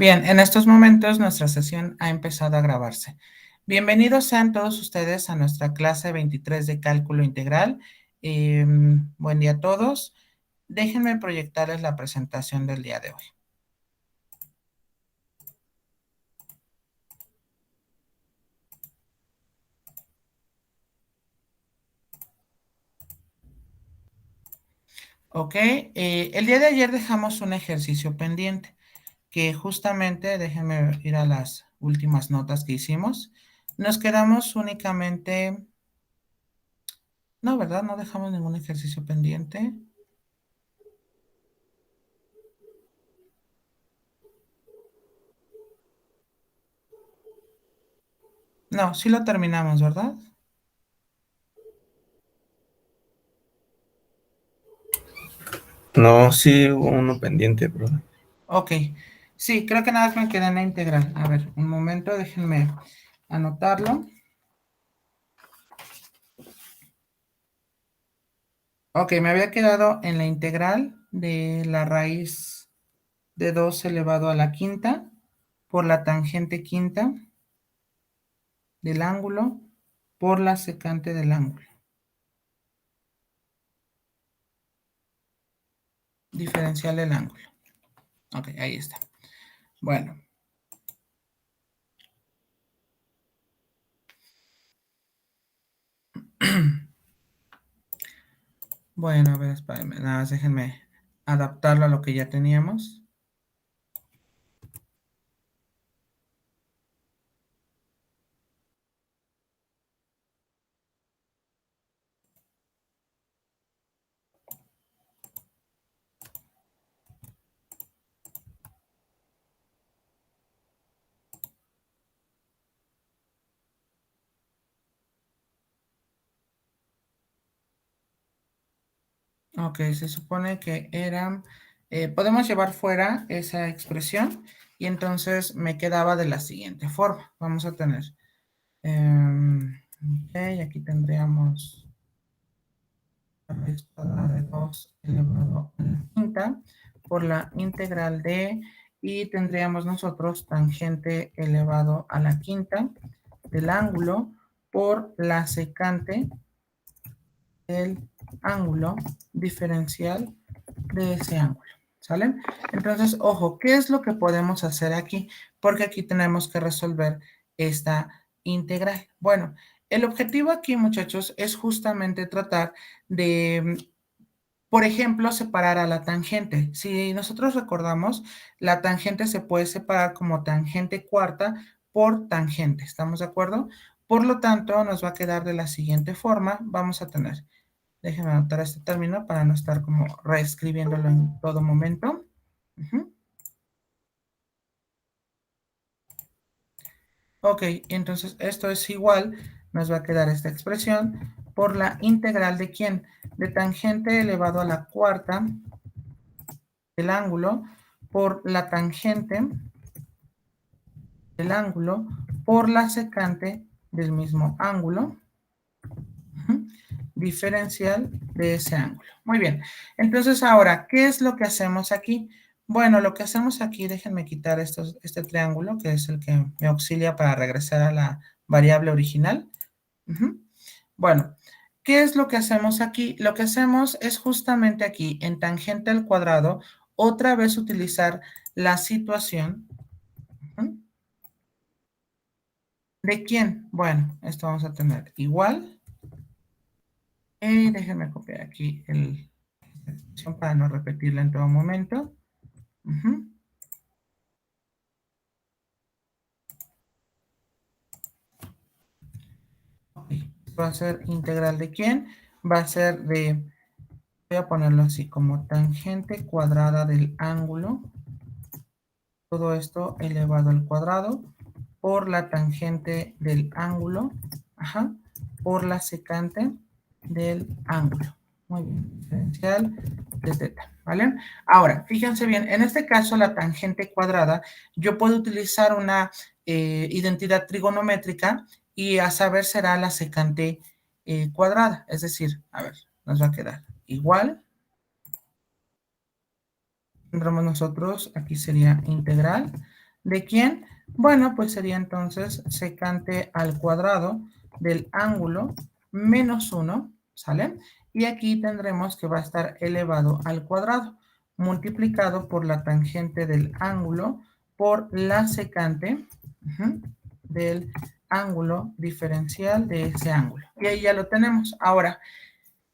Bien, en estos momentos nuestra sesión ha empezado a grabarse. Bienvenidos sean todos ustedes a nuestra clase 23 de cálculo integral. Buen día a todos. Déjenme proyectarles la presentación del día de hoy. Ok, el día de ayer dejamos un ejercicio pendiente que justamente, déjenme ir a las últimas notas que hicimos. Nos quedamos únicamente, no, ¿verdad? No dejamos ningún ejercicio pendiente. No, sí lo terminamos, ¿verdad? No, sí hubo uno pendiente, bro. Ok, sí, creo que nada más me queda en la integral. A ver, un momento, déjenme anotarlo. Ok, me había quedado en la integral de la raíz de 2 elevado a la quinta por la tangente quinta del ángulo por la secante del ángulo. Diferencial del ángulo. Ok, ahí está. Bueno. Bueno, a ver, espérenme, nada más déjenme adaptarlo a lo que ya teníamos. Ok, se supone que eran, podemos llevar fuera esa expresión y entonces me quedaba de la siguiente forma. Vamos a tener, ok, aquí tendríamos la raíz cuadrada de 2 elevado a la quinta por la integral de, y tendríamos nosotros tangente elevado a la quinta del ángulo por la secante del ángulo diferencial de ese ángulo, ¿sale? Entonces, ojo, ¿qué es lo que podemos hacer aquí? Porque aquí tenemos que resolver esta integral. Bueno, el objetivo aquí, muchachos, es justamente tratar de, por ejemplo, separar a la tangente. Si nosotros recordamos, la tangente se puede separar como tangente cuarta por tangente, ¿estamos de acuerdo? Por lo tanto, nos va a quedar de la siguiente forma. Vamos a tener, déjenme anotar este término para no estar como reescribiéndolo en todo momento. Ok, entonces esto es igual, nos va a quedar esta expresión por la integral de ¿quién? De tangente elevado a la cuarta del ángulo por la tangente del ángulo por la secante del mismo ángulo diferencial de ese ángulo. Muy bien, entonces ahora, ¿qué es lo que hacemos aquí? Bueno, lo que hacemos aquí, déjenme quitar este triángulo, que es el que me auxilia para regresar a la variable original. Bueno, ¿qué es lo que hacemos aquí? Lo que hacemos es justamente aquí, en tangente al cuadrado, otra vez utilizar la situación. ¿De quién? Bueno, esto vamos a tener igual. Déjenme copiar aquí la expresión para no repetirla en todo momento. Okay. Va a ser integral de quién? Va a ser de, voy a ponerlo así, como tangente cuadrada del ángulo. Todo esto elevado al cuadrado por la tangente del ángulo, ajá, por la secante del ángulo. Muy bien, diferencial de teta, ¿vale? Ahora, fíjense bien, en este caso la tangente cuadrada, yo puedo utilizar una identidad trigonométrica y a saber será la secante cuadrada, es decir, a ver, nos va a quedar igual. Tendremos nosotros, aquí sería integral ¿De quién? Bueno, pues sería entonces secante al cuadrado del ángulo menos 1, ¿sale? Y aquí tendremos que va a estar elevado al cuadrado, multiplicado por la tangente del ángulo por la secante del ángulo diferencial de ese ángulo. Y ahí ya lo tenemos. Ahora,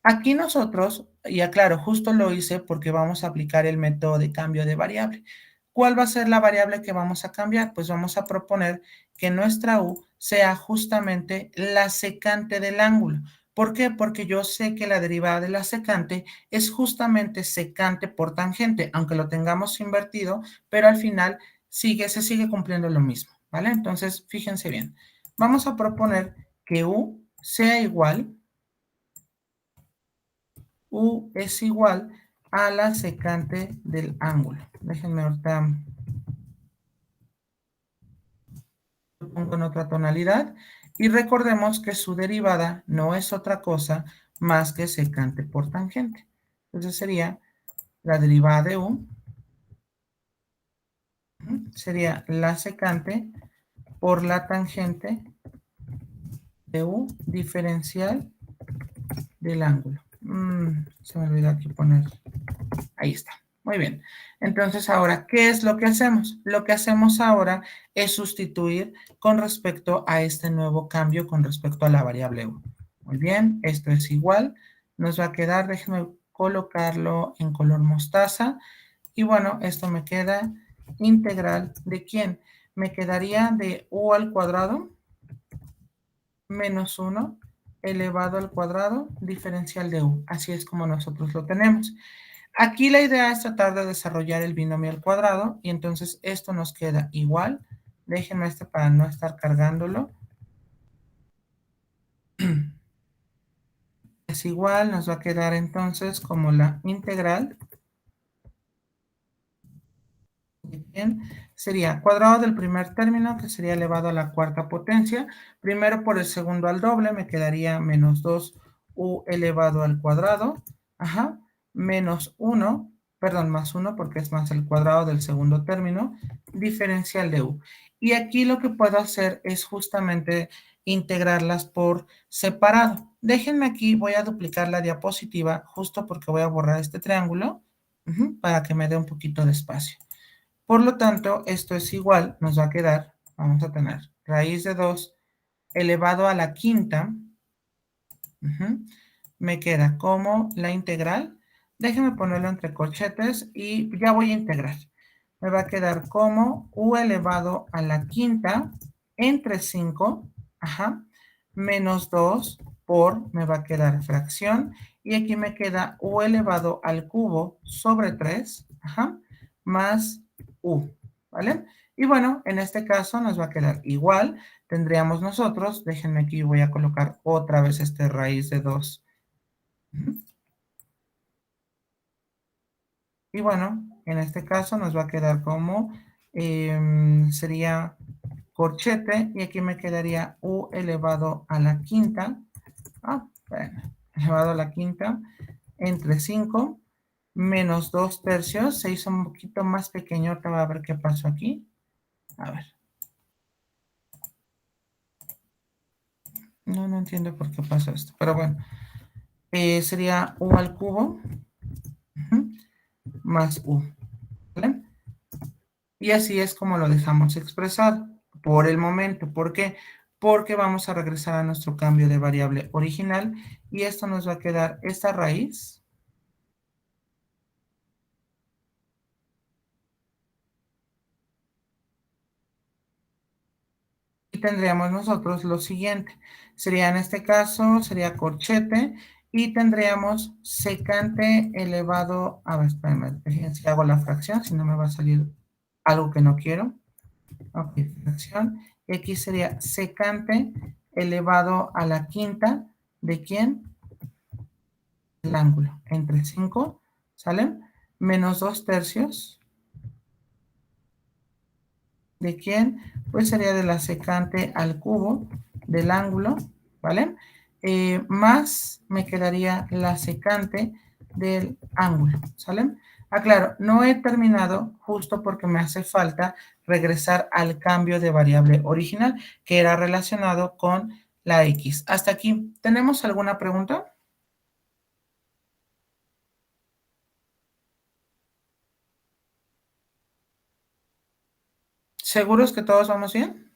aquí nosotros, y aclaro, justo lo hice porque vamos a aplicar el método de cambio de variable. ¿Cuál va a ser la variable que vamos a cambiar? Pues vamos a proponer que nuestra u sea justamente la secante del ángulo. ¿Por qué? Porque yo sé que la derivada de la secante es justamente secante por tangente, aunque lo tengamos invertido, pero al final se sigue cumpliendo lo mismo, ¿vale? Entonces, fíjense bien. Vamos a proponer que u sea igual, u es igual a la secante del ángulo. Déjenme ahorita lo pongo en otra tonalidad. Y recordemos que su derivada no es otra cosa más que secante por tangente. Entonces sería la derivada de u, sería la secante por la tangente de u diferencial del ángulo. Se me olvidó aquí poner. Ahí está. Muy bien. Entonces, ahora, ¿qué es lo que hacemos? Lo que hacemos ahora es sustituir con respecto a este nuevo cambio con respecto a la variable u. Muy bien, esto es igual. Nos va a quedar, déjenme colocarlo en color mostaza. Y bueno, esto me queda integral de ¿quién? Me quedaría de u al cuadrado menos 1 elevado al cuadrado diferencial de u. Así es como nosotros lo tenemos. Aquí la idea es tratar de desarrollar el binomio al cuadrado y entonces esto nos queda igual. Déjenme para no estar cargándolo. Es igual, nos va a quedar entonces como la integral. Bien, sería cuadrado del primer término, que sería elevado a la cuarta potencia. Primero por el segundo al doble, me quedaría menos 2u elevado al cuadrado. Ajá, menos 1, perdón, más 1 porque es más el cuadrado del segundo término, diferencial de u. Y aquí lo que puedo hacer es justamente integrarlas por separado. Déjenme aquí, voy a duplicar la diapositiva justo porque voy a borrar este triángulo para que me dé un poquito de espacio. Por lo tanto, esto es igual, nos va a quedar, vamos a tener raíz de 2 elevado a la quinta, me queda como la integral. Déjenme ponerlo entre corchetes y ya voy a integrar. Me va a quedar como u elevado a la quinta entre 5, menos 2 por, me va a quedar fracción, y aquí me queda u elevado al cubo sobre 3, más u, ¿vale? Y bueno, en este caso nos va a quedar igual. Tendríamos nosotros, déjenme aquí, voy a colocar otra vez este raíz de 2. Y bueno, en este caso nos va a quedar como, sería corchete, y aquí me quedaría u elevado a la quinta, bueno, elevado a la quinta, entre 5, menos 2 tercios, se hizo un poquito más pequeño, ahorita voy a ver qué pasó aquí. A ver. No entiendo por qué pasó esto, pero bueno. Sería u al cubo más u, ¿vale? Y así es como lo dejamos expresado por el momento. ¿Por qué? Porque vamos a regresar a nuestro cambio de variable original y esto nos va a quedar esta raíz. Y tendríamos nosotros lo siguiente. Sería en este caso, sería corchete y tendríamos secante elevado, a ver, espérame, si hago la fracción, si no me va a salir algo que no quiero. Ok, fracción. Y aquí sería secante elevado a la quinta, ¿de quién? El ángulo, entre 5, ¿sale? Menos 2 tercios. ¿De quién? Pues sería de la secante al cubo del ángulo, ¿vale? Más me quedaría la secante del ángulo, ¿sale? Claro, no he terminado justo porque me hace falta regresar al cambio de variable original, que era relacionado con la X. Hasta aquí, ¿tenemos alguna pregunta? ¿Seguros que todos vamos bien?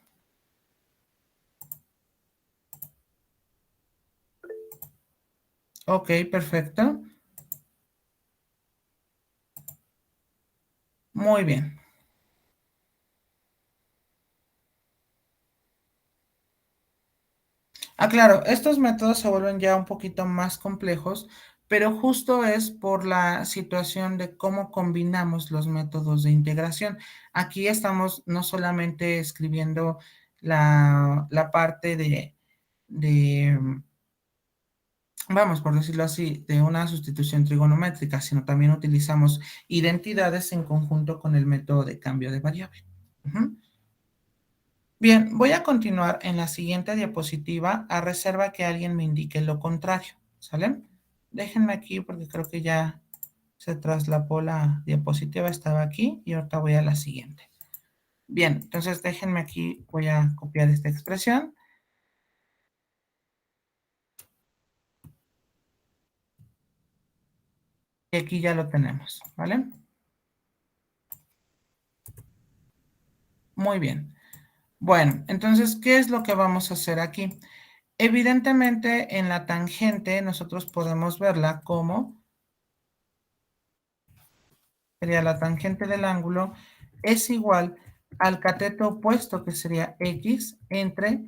Ok, perfecto. Muy bien. Claro, estos métodos se vuelven ya un poquito más complejos, pero justo es por la situación de cómo combinamos los métodos de integración. Aquí estamos no solamente escribiendo la parte de, vamos, por decirlo así, de una sustitución trigonométrica, sino también utilizamos identidades en conjunto con el método de cambio de variable. Ujú. Bien, voy a continuar en la siguiente diapositiva a reserva que alguien me indique lo contrario, ¿sale? Déjenme aquí porque creo que ya se traslapó la diapositiva, estaba aquí y ahorita voy a la siguiente. Bien, entonces déjenme aquí, voy a copiar esta expresión. Y aquí ya lo tenemos, ¿vale? Muy bien. Bueno, entonces, ¿qué es lo que vamos a hacer aquí? Evidentemente, en la tangente nosotros podemos verla como sería la tangente del ángulo, es igual al cateto opuesto, que sería x, entre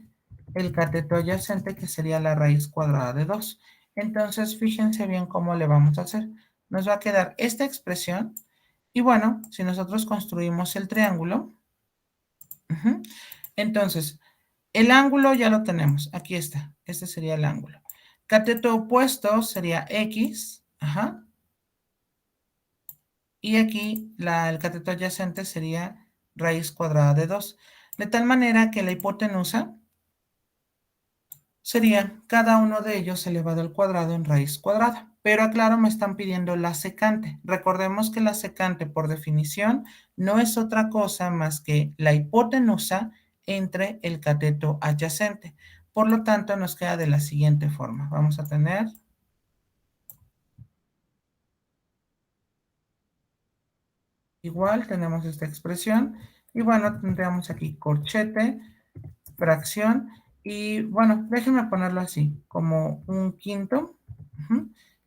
el cateto adyacente, que sería la raíz cuadrada de 2. Entonces, fíjense bien cómo le vamos a hacer. Nos va a quedar esta expresión, y bueno, si nosotros construimos el triángulo, entonces, el ángulo ya lo tenemos, aquí está, este sería el ángulo. Cateto opuesto sería x, y aquí el cateto adyacente sería raíz cuadrada de 2. De tal manera que la hipotenusa sería cada uno de ellos elevado al cuadrado en raíz cuadrada. Pero aclaro, me están pidiendo la secante. Recordemos que la secante, por definición, no es otra cosa más que la hipotenusa entre el cateto adyacente. Por lo tanto, nos queda de la siguiente forma. Vamos a tener, igual, tenemos esta expresión. Y bueno, tendríamos aquí corchete, fracción, y bueno, déjenme ponerlo así, como un quinto.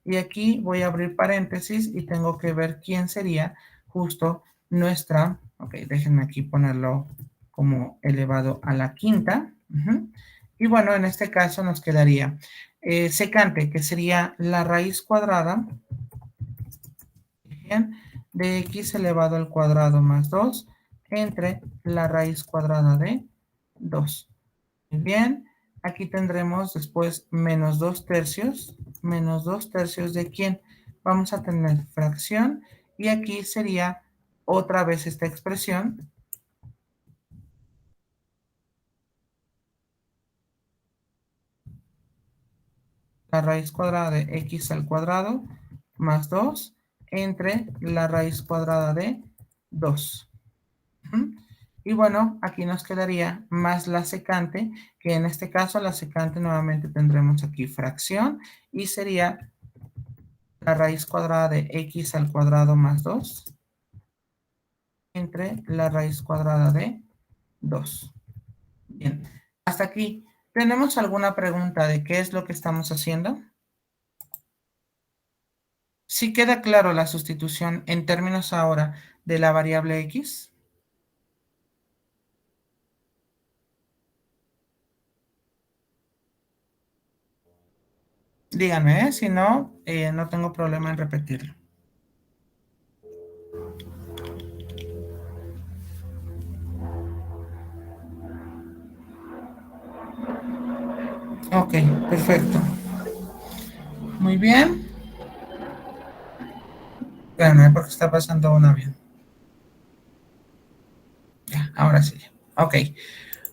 Y aquí voy a abrir paréntesis y tengo que ver quién sería justo nuestra, ok, déjenme aquí ponerlo como elevado a la quinta. Y bueno, en este caso nos quedaría secante, que sería la raíz cuadrada, bien, de x elevado al cuadrado más 2 entre la raíz cuadrada de 2. Muy bien, aquí tendremos después menos 2 tercios. ¿Menos 2 tercios de quién? Vamos a tener fracción, y aquí sería otra vez esta expresión, la raíz cuadrada de x al cuadrado más 2 entre la raíz cuadrada de 2. Y bueno, aquí nos quedaría más la secante, que en este caso la secante nuevamente tendremos aquí fracción, y sería la raíz cuadrada de x al cuadrado más 2 entre la raíz cuadrada de 2. Bien, hasta aquí. ¿Tenemos alguna pregunta de qué es lo que estamos haciendo? ¿Sí queda claro la sustitución en términos ahora de la variable x? Díganme, si no, no tengo problema en repetirlo. Ok, perfecto. Muy bien. Espérame, porque está pasando un avión. Ya, ahora sí. Ok.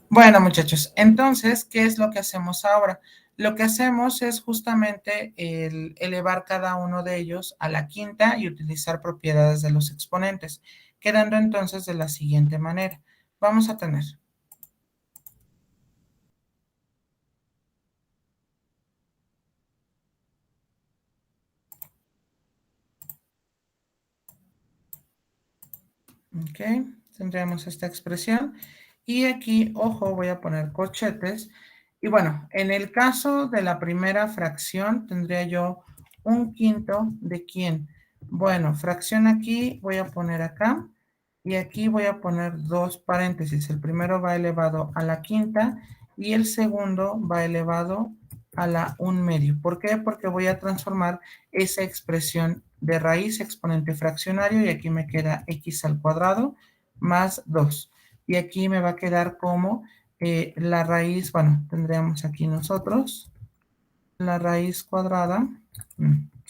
Bueno, muchachos, entonces, ¿qué es lo que hacemos ahora? Lo que hacemos es justamente elevar cada uno de ellos a la quinta y utilizar propiedades de los exponentes, quedando entonces de la siguiente manera. Vamos a tener ok, tendríamos esta expresión. Y aquí, ojo, voy a poner corchetes. Y bueno, en el caso de la primera fracción, tendría yo un quinto de quién. Bueno, fracción aquí, voy a poner acá. Y aquí voy a poner dos paréntesis. El primero va elevado a la quinta y el segundo va elevado a la 1/2. ¿Por qué? Porque voy a transformar esa expresión de raíz exponente fraccionario y aquí me queda x al cuadrado más 2. Y aquí me va a quedar como la raíz, bueno, tendríamos aquí nosotros la raíz cuadrada.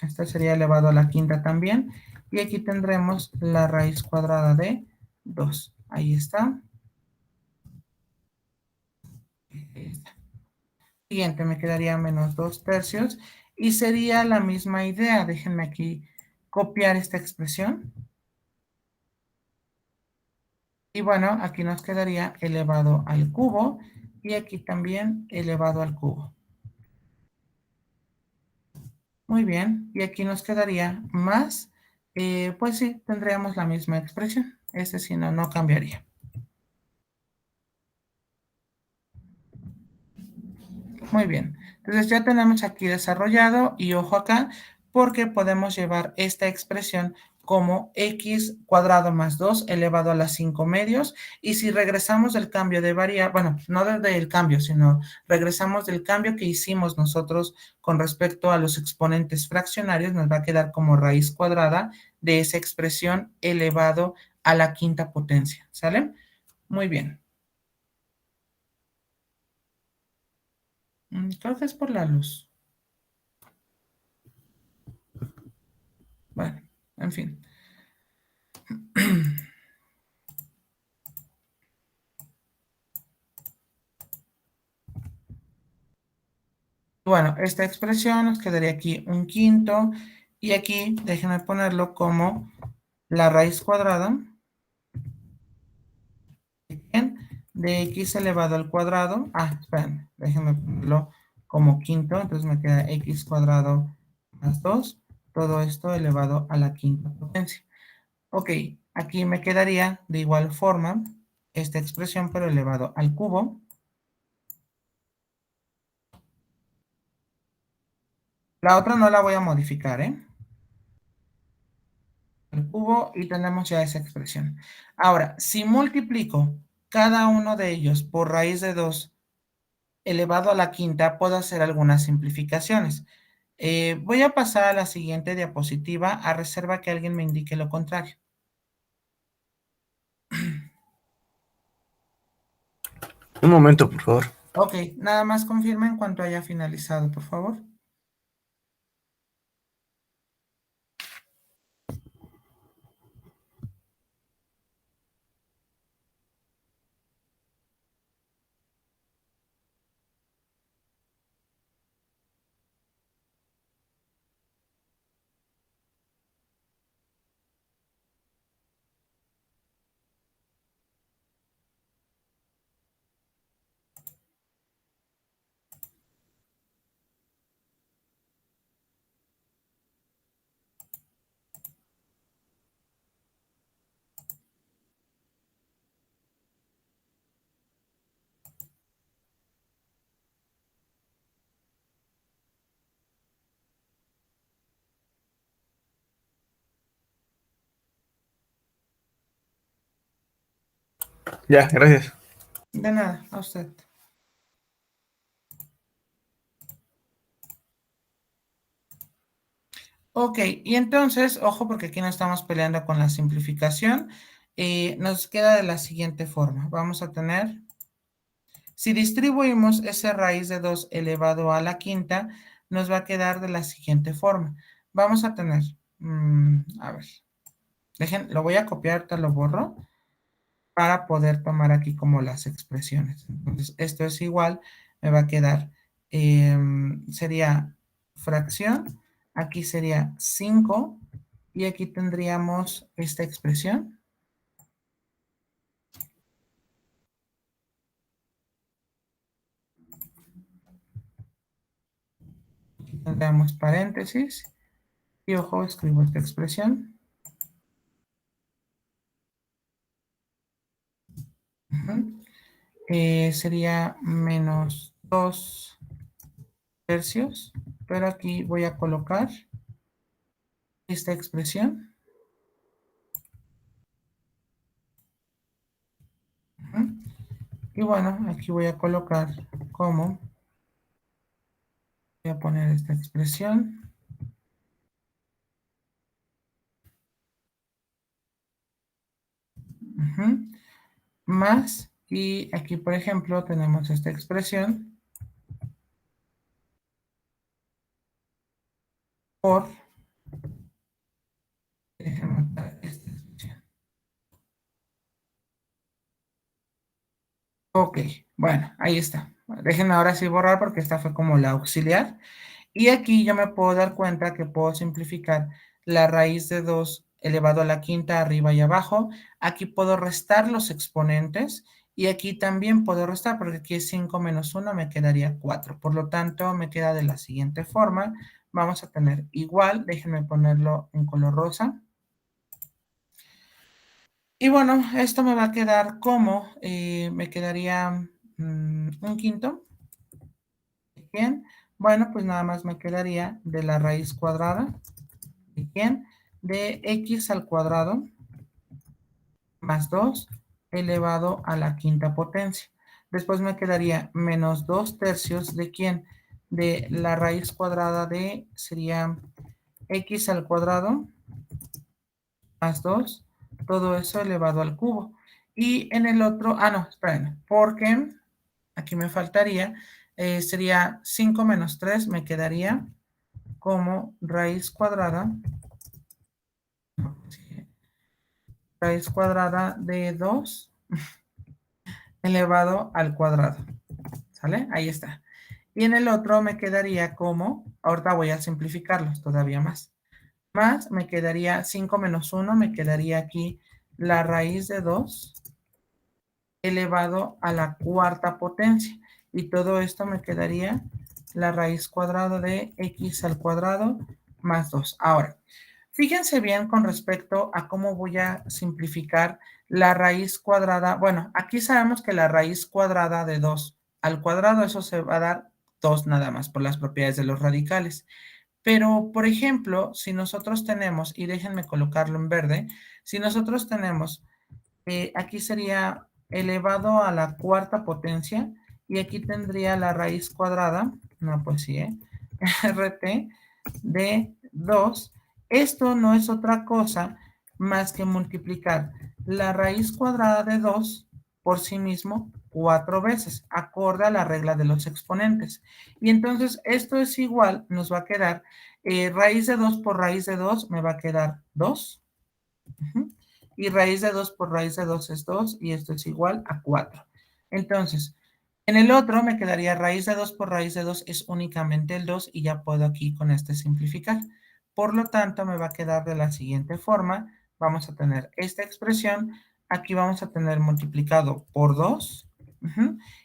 Esta sería elevado a la quinta también. Y aquí tendremos la raíz cuadrada de 2. Ahí está. Siguiente, me quedaría menos 2/3. Y sería la misma idea. Déjenme aquí copiar esta expresión. Y bueno, aquí nos quedaría elevado al cubo. Y aquí también elevado al cubo. Muy bien. Y aquí nos quedaría más. Pues sí, tendríamos la misma expresión. Este sí no cambiaría. Muy bien. Entonces ya tenemos aquí desarrollado y ojo acá porque podemos llevar esta expresión como x cuadrado más 2 elevado a las 5 medios. Y si regresamos del cambio de variable, bueno, no del cambio, sino regresamos del cambio que hicimos nosotros con respecto a los exponentes fraccionarios, nos va a quedar como raíz cuadrada de esa expresión elevado a la quinta potencia. ¿Sale? Muy bien. Creo que es por la luz. Bueno, en fin. Bueno, esta expresión nos quedaría aquí un quinto y aquí déjenme ponerlo como la raíz cuadrada de x elevado al cuadrado. Esperen, déjenme ponerlo como quinto, entonces me queda x cuadrado más 2, todo esto elevado a la quinta potencia. Ok, aquí me quedaría de igual forma esta expresión pero elevado al cubo. La otra no la voy a modificar, ¿eh? El cubo y tenemos ya esa expresión. Ahora, si multiplico cada uno de ellos por raíz de 2 elevado a la quinta, puedo hacer algunas simplificaciones. Voy a pasar a la siguiente diapositiva a reserva que alguien me indique lo contrario. Un momento, por favor. Ok, nada más confirma en cuanto haya finalizado, por favor. Ya, gracias. De nada, a usted. Ok, y entonces, ojo, porque aquí no estamos peleando con la simplificación. Nos queda de la siguiente forma. Vamos a tener, si distribuimos ese raíz de 2 elevado a la quinta, nos va a quedar de la siguiente forma. Vamos a tener, a ver, lo voy a copiar, te lo borro, para poder tomar aquí como las expresiones. Entonces, esto es igual, me va a quedar sería fracción, aquí sería 5 y aquí tendríamos esta expresión. Aquí tendríamos paréntesis y ojo, escribo esta expresión. Sería menos 2 tercios, pero aquí voy a colocar esta expresión. Y bueno, aquí voy a colocar como, voy a poner esta expresión. Más, y aquí por ejemplo tenemos esta expresión por, déjenme anotar esta expresión. Ok, bueno, ahí está. Déjenme ahora sí borrar porque esta fue como la auxiliar. Y aquí yo me puedo dar cuenta que puedo simplificar la raíz de 2 elevado a la quinta arriba y abajo. Aquí puedo restar los exponentes y aquí también puedo restar porque aquí es 5 menos 1, me quedaría 4. Por lo tanto, me queda de la siguiente forma. Vamos a tener igual, déjenme ponerlo en color rosa. Y bueno, esto me va a quedar como, me quedaría un quinto. Bien, bueno, pues nada más me quedaría de la raíz cuadrada. Bien, de x al cuadrado más 2 elevado a la quinta potencia. Después me quedaría menos 2 tercios de quién? De la raíz cuadrada de, sería x al cuadrado más 2, todo eso elevado al cubo. Y en el otro, no, esperen, porque aquí me faltaría, sería 5 menos 3, me quedaría como raíz cuadrada de 2 elevado al cuadrado. ¿Sale? Ahí está. Y en el otro me quedaría como, ahorita voy a simplificarlos todavía más. Más me quedaría 5 menos 1, me quedaría aquí la raíz de 2 elevado a la cuarta potencia. Y todo esto me quedaría la raíz cuadrada de x al cuadrado más 2. Ahora, fíjense bien con respecto a cómo voy a simplificar la raíz cuadrada. Bueno, aquí sabemos que la raíz cuadrada de 2 al cuadrado, eso se va a dar 2 nada más por las propiedades de los radicales. Pero, por ejemplo, si nosotros tenemos, y déjenme colocarlo en verde, si nosotros tenemos, aquí sería elevado a la cuarta potencia, y aquí tendría la raíz cuadrada, no, pues sí, RT de 2. Esto no es otra cosa más que multiplicar la raíz cuadrada de 2 por sí mismo 4 veces, acorde a la regla de los exponentes. Y entonces esto es igual, nos va a quedar raíz de 2 por raíz de 2, me va a quedar 2. Y raíz de 2 por raíz de 2 es 2 y esto es igual a 4. Entonces, en el otro me quedaría raíz de 2 por raíz de 2 es únicamente el 2 y ya puedo aquí con este simplificar. Por lo tanto, me va a quedar de la siguiente forma. Vamos a tener esta expresión. Aquí vamos a tener multiplicado por 2.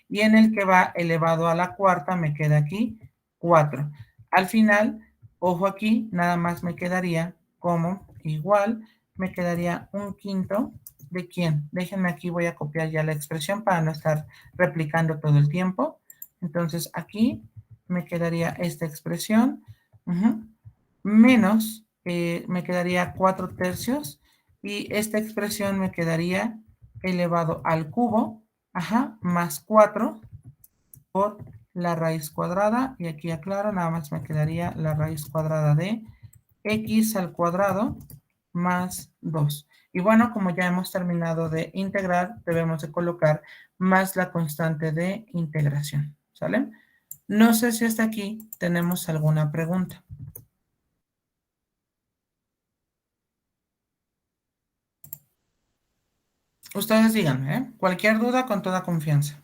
Y en el que va elevado a la cuarta me queda aquí 4. Al final, ojo aquí, nada más me quedaría como igual, me quedaría un quinto de quién. Déjenme aquí, voy a copiar ya la expresión para no estar replicando todo el tiempo. Entonces aquí me quedaría esta expresión, menos, me quedaría 4 tercios, y esta expresión me quedaría elevado al cubo, más 4 por la raíz cuadrada, y aquí aclaro, nada más me quedaría la raíz cuadrada de x al cuadrado más 2. Y bueno, como ya hemos terminado de integrar, debemos de colocar más la constante de integración, ¿sale? No sé si hasta aquí tenemos alguna pregunta. Ustedes díganme, ¿eh? Cualquier duda con toda confianza.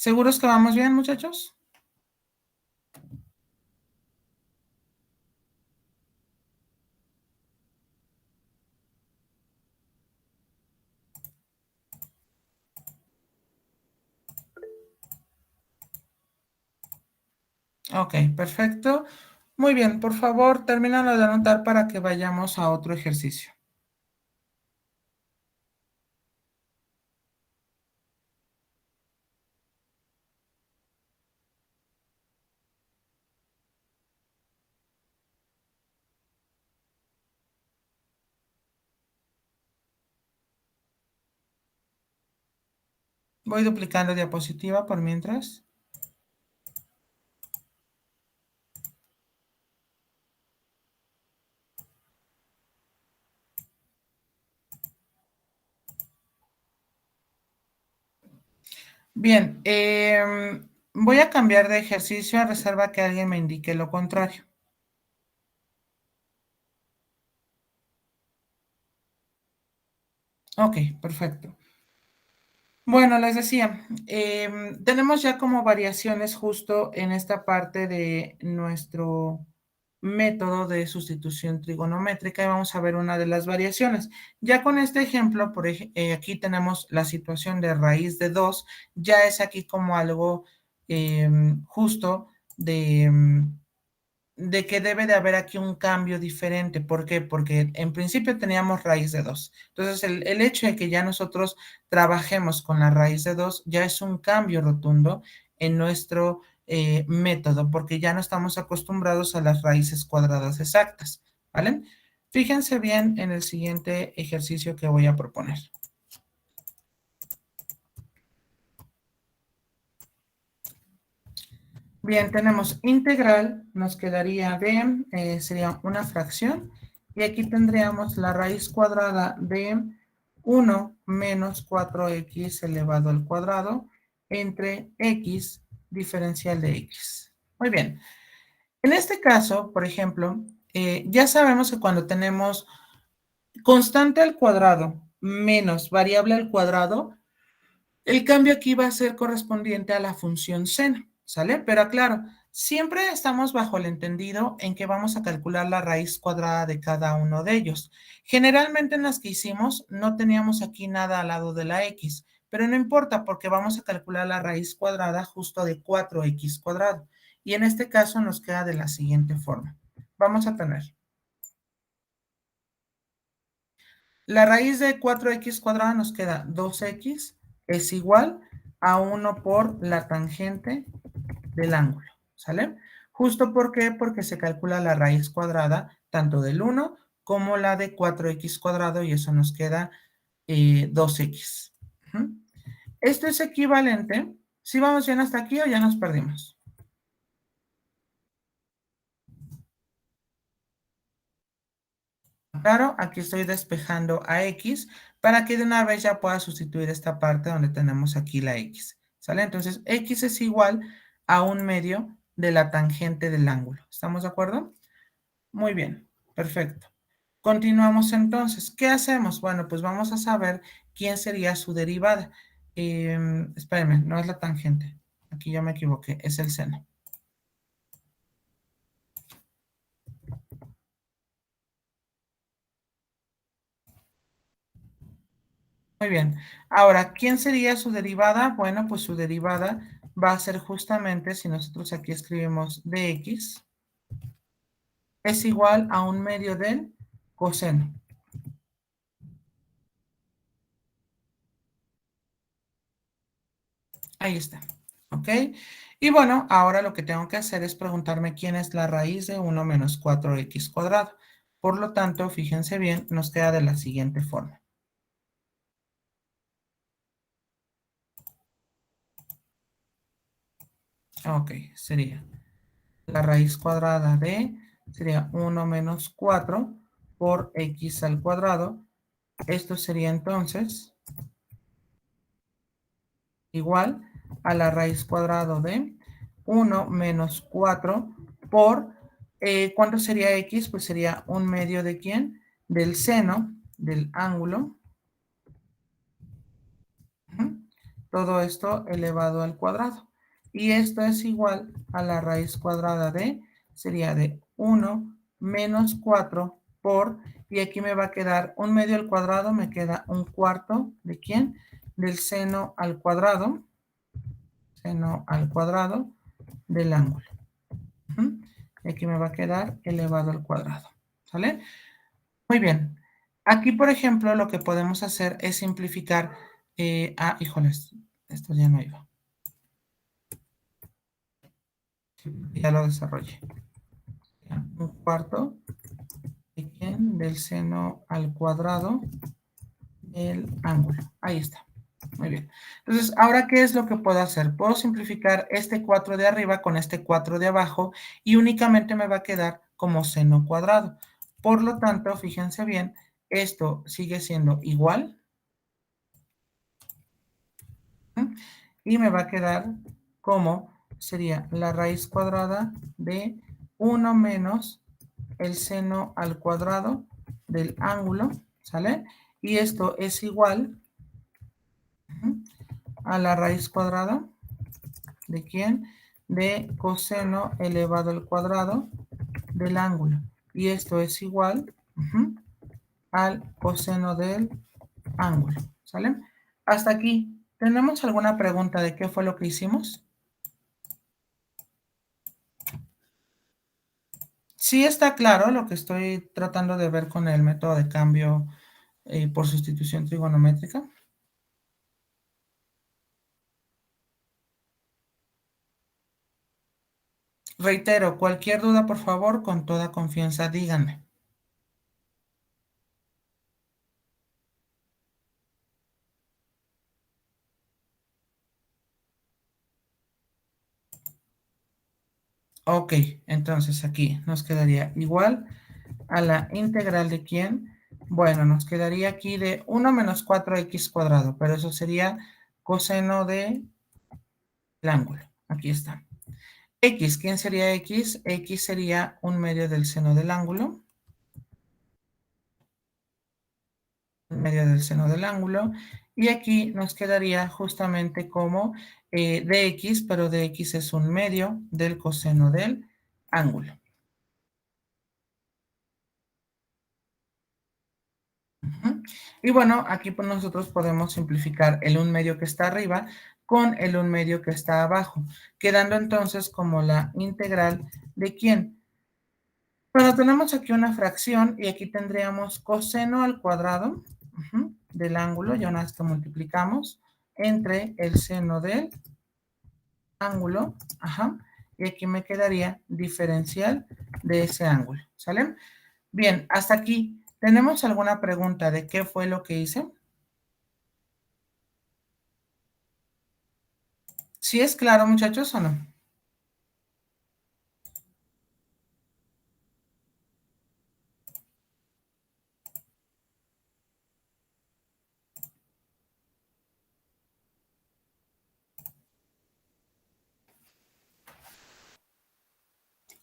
¿Seguros que vamos bien, muchachos? Ok, perfecto. Muy bien, por favor, termínalo de anotar para que vayamos a otro ejercicio. Voy duplicando diapositiva por mientras. Bien, voy a cambiar de ejercicio a reserva que alguien me indique lo contrario. Ok, perfecto. Bueno, les decía, tenemos ya como variaciones justo en esta parte de nuestro método de sustitución trigonométrica y vamos a ver una de las variaciones. Ya con este ejemplo, aquí tenemos la situación de raíz de 2, ya es aquí como algo justo de que debe de haber aquí un cambio diferente. ¿Por qué? Porque en principio teníamos raíz de 2. Entonces, el hecho de que ya nosotros trabajemos con la raíz de 2 ya es un cambio rotundo en nuestro método, porque ya no estamos acostumbrados a las raíces cuadradas exactas, ¿vale? Fíjense bien en el siguiente ejercicio que voy a proponer. Bien, tenemos integral, nos quedaría de, sería una fracción, y aquí tendríamos la raíz cuadrada de 1 menos 4x elevado al cuadrado entre x diferencial de x. Muy bien. En este caso, por ejemplo, ya sabemos que cuando tenemos constante al cuadrado menos variable al cuadrado, el cambio aquí va a ser correspondiente a la función seno, ¿sale? Pero aclaro, siempre estamos bajo el entendido en que vamos a calcular la raíz cuadrada de cada uno de ellos. Generalmente en las que hicimos no teníamos aquí nada al lado de la x, pero no importa porque vamos a calcular la raíz cuadrada justo de 4x cuadrado. Y en este caso nos queda de la siguiente forma. Vamos a tener la raíz de 4x cuadrada nos queda 2x es igual a 1 por la tangente del ángulo, ¿sale? ¿Justo por qué? Porque se calcula la raíz cuadrada tanto del 1 como la de 4x cuadrado y eso nos queda 2x. Esto es equivalente, ¿si vamos bien hasta aquí o ya nos perdimos? Claro, aquí estoy despejando a x para que de una vez ya pueda sustituir esta parte donde tenemos aquí la x, ¿sale? Entonces, x es igual a 1/2 de la tangente del ángulo. ¿Estamos de acuerdo? Muy bien, perfecto. Continuamos entonces. ¿Qué hacemos? Bueno, pues vamos a saber quién sería su derivada. Espérenme, no es la tangente. Aquí ya me equivoqué, es el seno. Muy bien. Ahora, ¿quién sería su derivada? Bueno, pues su derivada va a ser justamente, si nosotros aquí escribimos dx, es igual a 1/2 del coseno. Ahí está. ¿Ok? Y bueno, ahora lo que tengo que hacer es preguntarme quién es la raíz de 1 menos 4x cuadrado. Por lo tanto, fíjense bien, nos queda de la siguiente forma. Ok, sería la raíz cuadrada de, sería 1 menos 4 por x al cuadrado. Esto sería entonces igual a la raíz cuadrada de 1 menos 4 por, ¿cuánto sería x? Pues sería 1/2 de ¿quién? Del seno del ángulo. todo esto elevado al cuadrado. Y esto es igual a la raíz cuadrada de, sería de 1 menos 4 por, y aquí me va a quedar 1 medio al cuadrado, me queda 1/4, ¿de quién? Del seno al cuadrado del ángulo. Y aquí me va a quedar elevado al cuadrado, ¿sale? Muy bien. Aquí, por ejemplo, lo que podemos hacer es simplificar. Híjoles, esto ya no iba. Ya lo desarrollé. 1/4 de quién? Del seno al cuadrado del ángulo. Ahí está. Muy bien. Entonces, ahora, ¿qué es lo que puedo hacer? Puedo simplificar este 4 de arriba con este 4 de abajo y únicamente me va a quedar como seno cuadrado. Por lo tanto, fíjense bien, esto sigue siendo igual. Y me va a quedar como sería la raíz cuadrada de 1 menos el seno al cuadrado del ángulo, ¿sale? Y esto es igual a la raíz cuadrada ¿de quién? De coseno elevado al cuadrado del ángulo. Y esto es igual al coseno del ángulo, ¿sale? Hasta aquí. ¿Tenemos alguna pregunta de qué fue lo que hicimos? Sí está claro lo que estoy tratando de ver con el método de cambio por sustitución trigonométrica. Reitero, cualquier duda, por favor, con toda confianza, díganme. Ok, entonces aquí nos quedaría igual a la integral de quién. Bueno, nos quedaría aquí de 1 menos 4x cuadrado, pero eso sería coseno del ángulo. Aquí está. X, ¿quién sería X? X sería 1 medio del seno del ángulo. 1 medio del seno del ángulo. Y aquí nos quedaría justamente como dx, pero dx es 1 medio del coseno del ángulo. Y bueno, aquí pues nosotros podemos simplificar el 1 medio que está arriba con el 1 medio que está abajo, quedando entonces como la integral de ¿quién? Bueno, tenemos aquí una fracción y aquí tendríamos coseno al cuadrado del ángulo, ya una vez que multiplicamos, entre el seno del ángulo, y aquí me quedaría diferencial de ese ángulo, ¿sale? Bien, hasta aquí. ¿Tenemos alguna pregunta de qué fue lo que hice? ¿Sí es claro, muchachos, o no?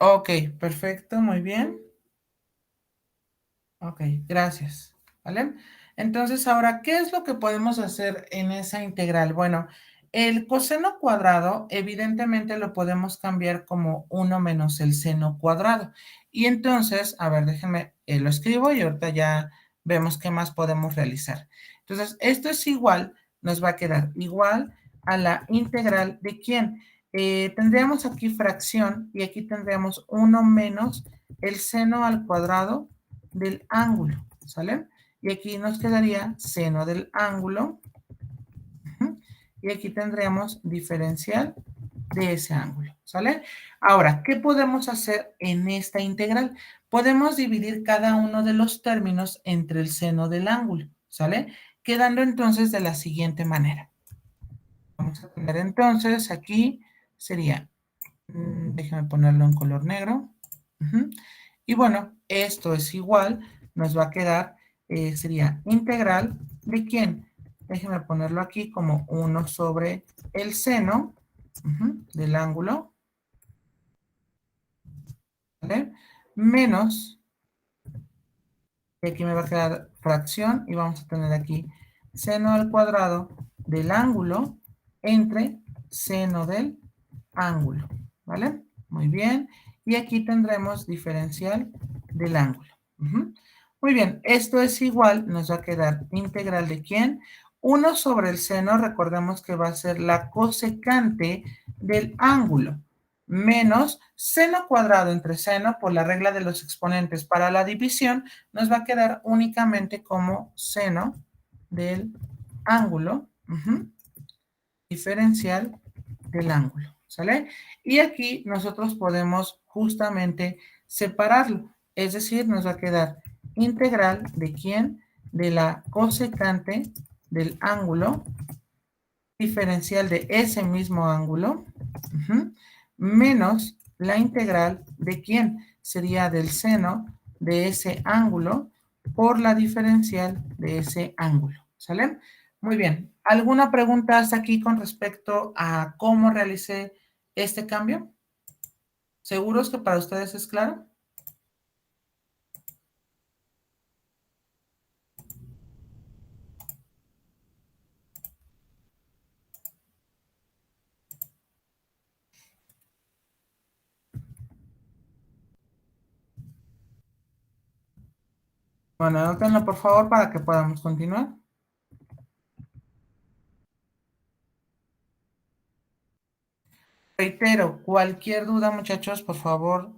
Ok, perfecto, muy bien. Ok, gracias. ¿Vale? Entonces, ahora, ¿qué es lo que podemos hacer en esa integral? Bueno, el coseno cuadrado, evidentemente lo podemos cambiar como 1 menos el seno cuadrado. Y entonces, a ver, déjenme, lo escribo y ahorita ya vemos qué más podemos realizar. Entonces, esto es igual, nos va a quedar igual a la integral de ¿quién? Tendríamos aquí fracción y aquí tendríamos 1 menos el seno al cuadrado del ángulo, ¿sale? Y aquí nos quedaría seno del ángulo. Y aquí tendríamos diferencial de ese ángulo, ¿sale? Ahora, ¿qué podemos hacer en esta integral? Podemos dividir cada uno de los términos entre el seno del ángulo, ¿sale? Quedando entonces de la siguiente manera. Vamos a tener entonces aquí, sería, déjenme ponerlo en color negro. Y bueno, esto es igual, nos va a quedar, sería integral de quién. Déjenme ponerlo aquí como 1 sobre el seno del ángulo, ¿vale? Menos, y aquí me va a quedar fracción, y vamos a tener aquí seno al cuadrado del ángulo, entre seno del ángulo, ¿vale? Muy bien. Y aquí tendremos diferencial del ángulo. Muy bien, esto es igual, nos va a quedar integral de ¿quién? 1 sobre el seno, recordemos que va a ser la cosecante del ángulo, menos seno cuadrado entre seno, por la regla de los exponentes para la división, nos va a quedar únicamente como seno del ángulo, diferencial del ángulo, ¿sale? Y aquí nosotros podemos justamente separarlo, es decir, nos va a quedar integral de ¿quién? De la cosecante del ángulo, diferencial de ese mismo ángulo, menos la integral de ¿quién? Sería del seno de ese ángulo por la diferencial de ese ángulo, ¿sale? Muy bien. ¿Alguna pregunta hasta aquí con respecto a cómo realicé este cambio? ¿Seguros que para ustedes es claro? Bueno, anótenlo por favor para que podamos continuar. Reitero, cualquier duda, muchachos, por favor,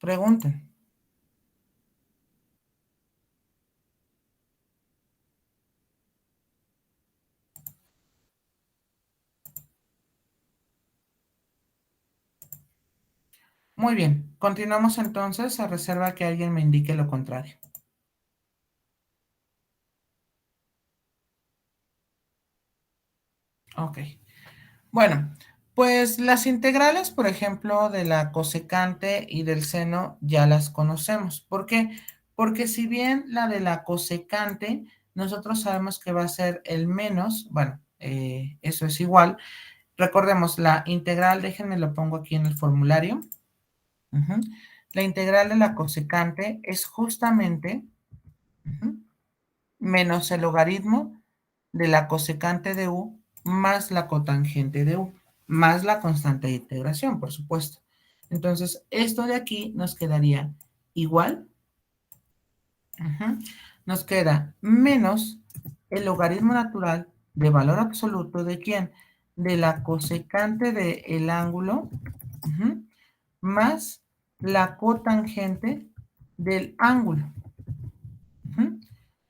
pregunten. Muy bien, continuamos entonces a reserva que alguien me indique lo contrario. Ok. Bueno, pues las integrales, por ejemplo, de la cosecante y del seno ya las conocemos. ¿Por qué? Porque si bien la de la cosecante, nosotros sabemos que va a ser el menos, bueno, eso es igual. Recordemos, la integral, déjenme lo pongo aquí en el formulario. La integral de la cosecante es justamente menos el logaritmo de la cosecante de u más la cotangente de u, más la constante de integración, por supuesto. Entonces, esto de aquí nos quedaría igual. Nos queda menos el logaritmo natural de valor absoluto de ¿quién? De la cosecante del ángulo más la cotangente del ángulo.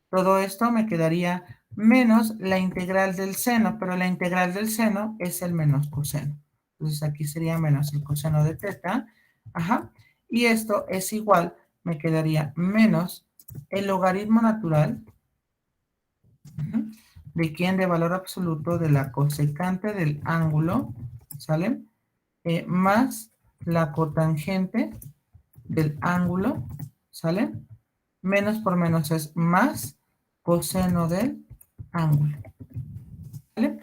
Todo esto me quedaría menos la integral del seno, pero la integral del seno es el menos coseno. Entonces aquí sería menos el coseno de teta. Y esto es igual, me quedaría menos el logaritmo natural de quién de valor absoluto de la cosecante del ángulo, ¿sale? Más la cotangente del ángulo, ¿sale? Menos por menos es más coseno del ángulo, ¿vale?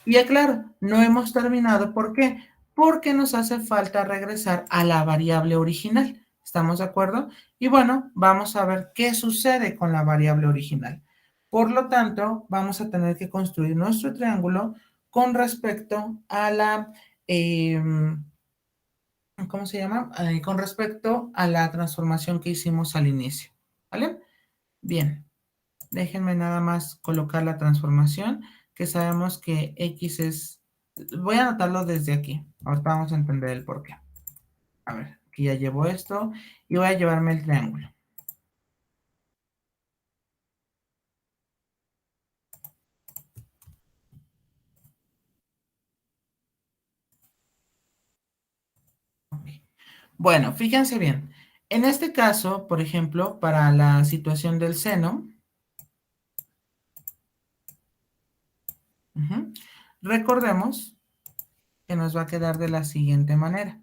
Y aclaro, no hemos terminado, ¿por qué? Porque nos hace falta regresar a la variable original, ¿estamos de acuerdo? Y bueno, vamos a ver qué sucede con la variable original. Por lo tanto, vamos a tener que construir nuestro triángulo con respecto a la, ¿cómo se llama? Con respecto a la transformación que hicimos al inicio, ¿vale? Bien. Déjenme nada más colocar la transformación, que sabemos que X es... Voy a anotarlo desde aquí. Ahorita vamos a entender el por qué. A ver, aquí ya llevo esto y voy a llevarme el triángulo. Okay. Bueno, fíjense bien. En este caso, por ejemplo, para la situación del seno, recordemos que nos va a quedar de la siguiente manera.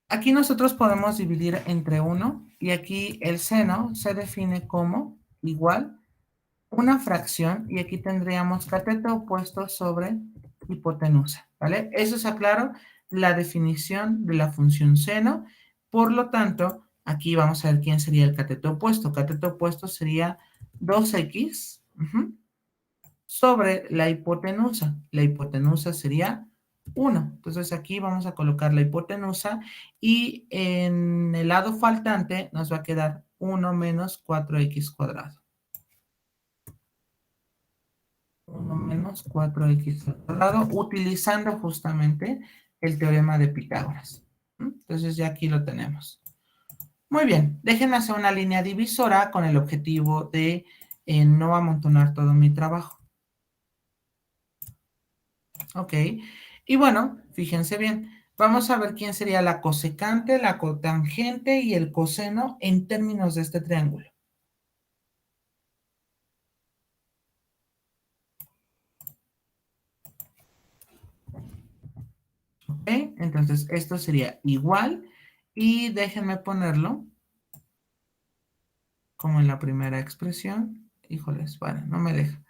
Aquí nosotros podemos dividir entre 1 y aquí el seno se define como igual una fracción y aquí tendríamos cateto opuesto sobre hipotenusa, ¿vale? Eso es, aclaro, la definición de la función seno. Por lo tanto, aquí vamos a ver quién sería el cateto opuesto. Cateto opuesto sería 2x sobre la hipotenusa. La hipotenusa sería 1. Entonces aquí vamos a colocar la hipotenusa y en el lado faltante nos va a quedar 1 menos 4x cuadrado. 1 menos 4x al cuadrado, utilizando justamente el teorema de Pitágoras. Entonces ya aquí lo tenemos. Muy bien, déjenme hacer una línea divisora con el objetivo de no amontonar todo mi trabajo. Ok, y bueno, fíjense bien, vamos a ver quién sería la cosecante, la cotangente y el coseno en términos de este triángulo. Ok, entonces esto sería igual y déjenme ponerlo como en la primera expresión. Híjoles, bueno, no me deja.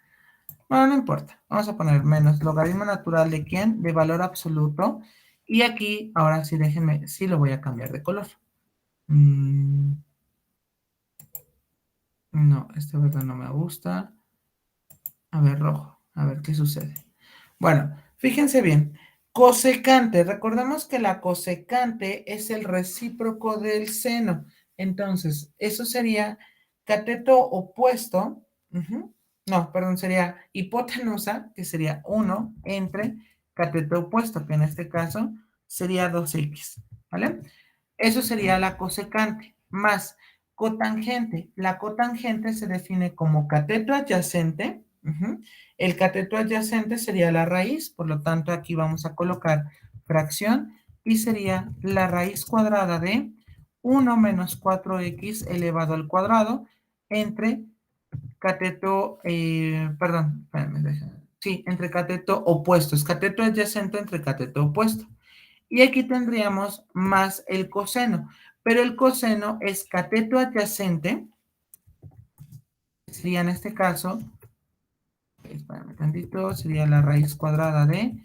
Bueno, no importa. Vamos a poner menos logaritmo natural de quién, de valor absoluto. Y aquí, ahora sí, déjenme, sí lo voy a cambiar de color. No, este verde no me gusta. A ver, rojo. A ver qué sucede. Bueno, fíjense bien. Cosecante. Recordemos que la cosecante es el recíproco del seno. Entonces, eso sería cateto opuesto. No, perdón, sería hipotenusa, que sería 1 entre cateto opuesto, que en este caso sería 2x. ¿Vale? Eso sería la cosecante. Más cotangente. La cotangente se define como cateto adyacente. El cateto adyacente sería la raíz, por lo tanto aquí vamos a colocar fracción y sería la raíz cuadrada de 1 menos 4x elevado al cuadrado entre cateto, perdón, sí, entre cateto opuesto, es cateto adyacente entre cateto opuesto. Y aquí tendríamos más el coseno, pero el coseno es cateto adyacente, sería en este caso, espérame tantito, sería la raíz cuadrada de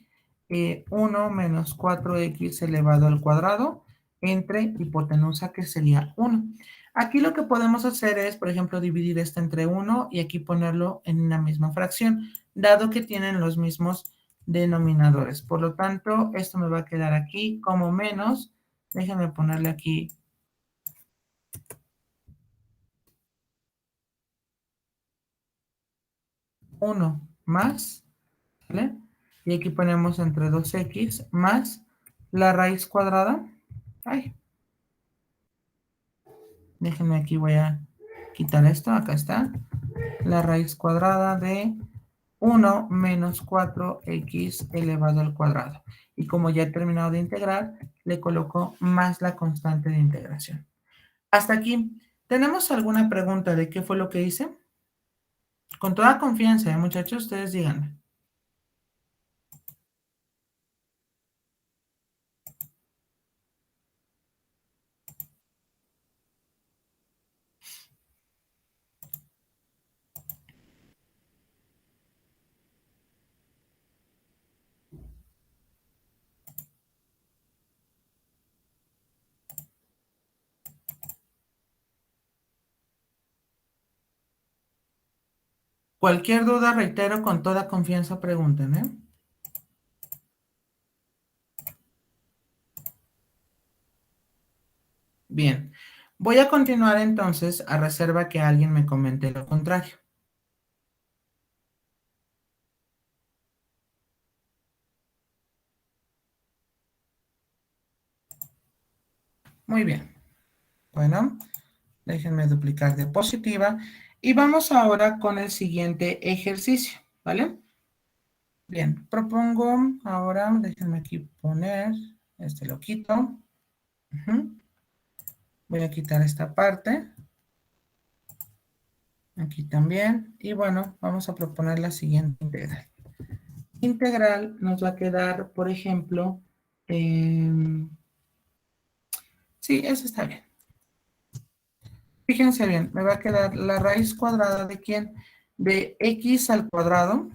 1 menos 4x elevado al cuadrado entre hipotenusa, que sería 1. Aquí lo que podemos hacer es, por ejemplo, dividir esto entre 1 y aquí ponerlo en una misma fracción, dado que tienen los mismos denominadores. Por lo tanto, esto me va a quedar aquí como menos, déjenme ponerle aquí 1 más, ¿vale? Y aquí ponemos entre 2x más la raíz cuadrada. Ay, déjenme aquí, voy a quitar esto, acá está. La raíz cuadrada de 1 menos 4x elevado al cuadrado. Y como ya he terminado de integrar, le coloco más la constante de integración. Hasta aquí. ¿Tenemos alguna pregunta de qué fue lo que hice? Con toda confianza, muchachos, ustedes díganme. Cualquier duda, reitero, con toda confianza pregunten, ¿eh? Bien. Voy a continuar entonces a reserva que alguien me comente lo contrario. Muy bien. Bueno, déjenme duplicar diapositiva y vamos ahora con el siguiente ejercicio, ¿vale? Bien, propongo ahora, déjenme aquí poner, lo quito. Voy a quitar esta parte. Aquí también. Y bueno, vamos a proponer la siguiente integral. Integral nos va a quedar, por ejemplo, sí, eso está bien. Fíjense bien, me va a quedar la raíz cuadrada de ¿quién? De x al cuadrado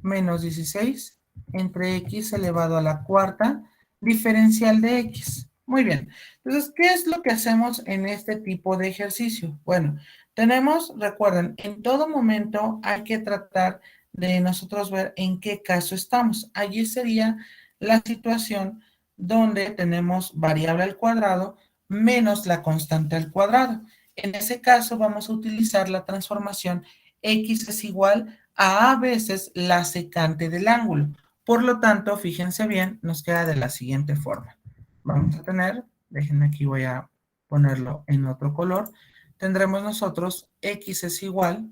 menos 16 entre x elevado a la cuarta diferencial de x. Muy bien. Entonces, ¿qué es lo que hacemos en este tipo de ejercicio? Bueno, Tenemos, recuerden, en todo momento hay que tratar de nosotros ver en qué caso estamos. Allí sería la situación donde tenemos variable al cuadrado menos la constante al cuadrado. En ese caso vamos a utilizar la transformación x es igual a veces la secante del ángulo. Por lo tanto, fíjense bien, nos queda de la siguiente forma. Vamos a tener, déjenme aquí, voy a ponerlo en otro color. Tendremos nosotros x es igual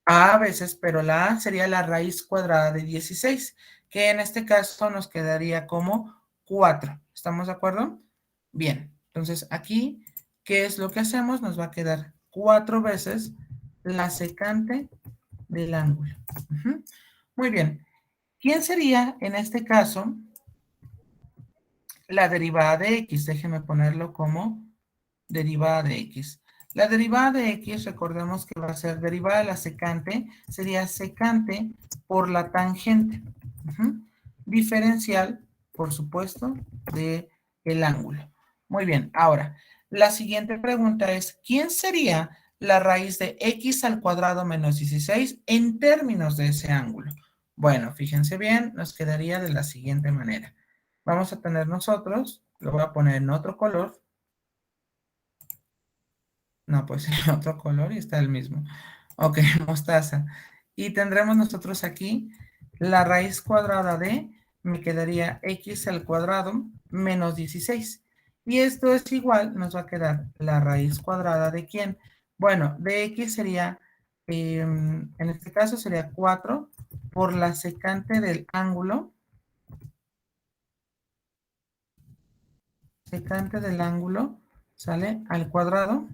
a veces, pero la a sería la raíz cuadrada de 16, que en este caso nos quedaría como 4. ¿Estamos de acuerdo? Bien, entonces aquí, ¿qué es lo que hacemos? Nos va a quedar 4 veces la secante del ángulo. Muy bien. ¿Quién sería en este caso la derivada de x? Déjenme ponerlo como derivada de x. La derivada de x, recordemos que va a ser derivada de la secante, sería secante por la tangente. Diferencial, por supuesto, de el ángulo. Muy bien, ahora, la siguiente pregunta es, ¿quién sería la raíz de x al cuadrado menos 16 en términos de ese ángulo? Bueno, fíjense bien, nos quedaría de la siguiente manera. Vamos a tener nosotros, lo voy a poner en otro color. No, pues en otro color y está el mismo. Ok, mostaza. Y tendremos nosotros aquí la raíz cuadrada de, me quedaría x al cuadrado menos 16. Y esto es igual, nos va a quedar la raíz cuadrada de ¿quién? Bueno, de x sería, en este caso sería 4 por la secante del ángulo. Secante del ángulo, ¿sale? Al cuadrado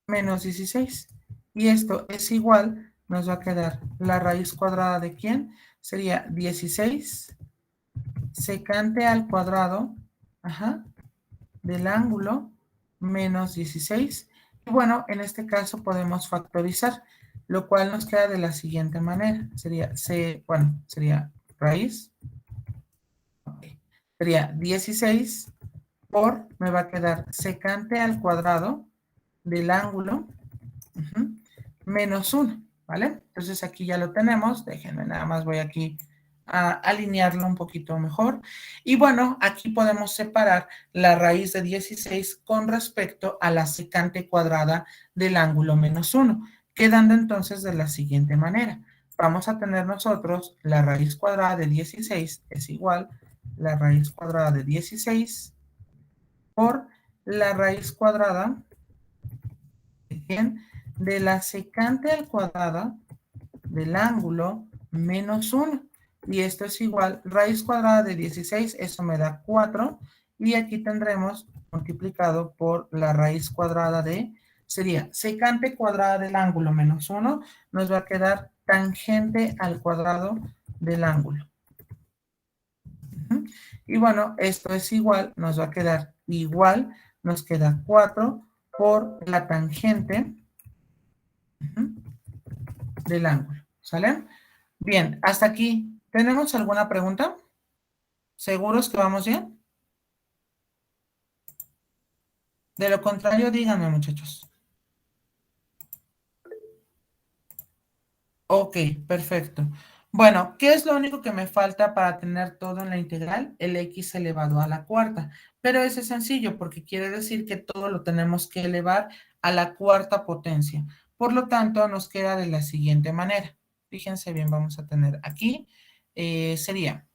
menos 16. Y esto es igual, nos va a quedar la raíz cuadrada de ¿quién? Sería 16 secante al cuadrado, del ángulo menos 16. Y bueno, en este caso podemos factorizar, lo cual nos queda de la siguiente manera. Sería, sería raíz, sería 16 por, me va a quedar secante al cuadrado del ángulo menos 1, ¿vale? Entonces aquí ya lo tenemos, déjenme nada más, voy aquí a alinearlo un poquito mejor. Y bueno, aquí podemos separar la raíz de 16 con respecto a la secante cuadrada del ángulo menos 1, quedando entonces de la siguiente manera. Vamos a tener nosotros la raíz cuadrada de 16 es igual la raíz cuadrada de 16 por la raíz cuadrada de la secante al cuadrado del ángulo menos 1. Y esto es igual, raíz cuadrada de 16, eso me da 4. Y aquí tendremos multiplicado por la raíz cuadrada de, sería secante cuadrada del ángulo menos 1, nos va a quedar tangente al cuadrado del ángulo. Y bueno, esto es igual, nos va a quedar igual, nos queda 4 por la tangente del ángulo, ¿sale? Bien, hasta aquí. ¿Tenemos alguna pregunta? ¿Seguros que vamos bien? De lo contrario, díganme, muchachos. Ok, perfecto. Bueno, ¿qué es lo único que me falta para tener todo en la integral? El x elevado a la cuarta. Pero eso es sencillo porque quiere decir que todo lo tenemos que elevar a la cuarta potencia. Por lo tanto, nos queda de la siguiente manera. Fíjense bien, vamos a tener aquí, sería...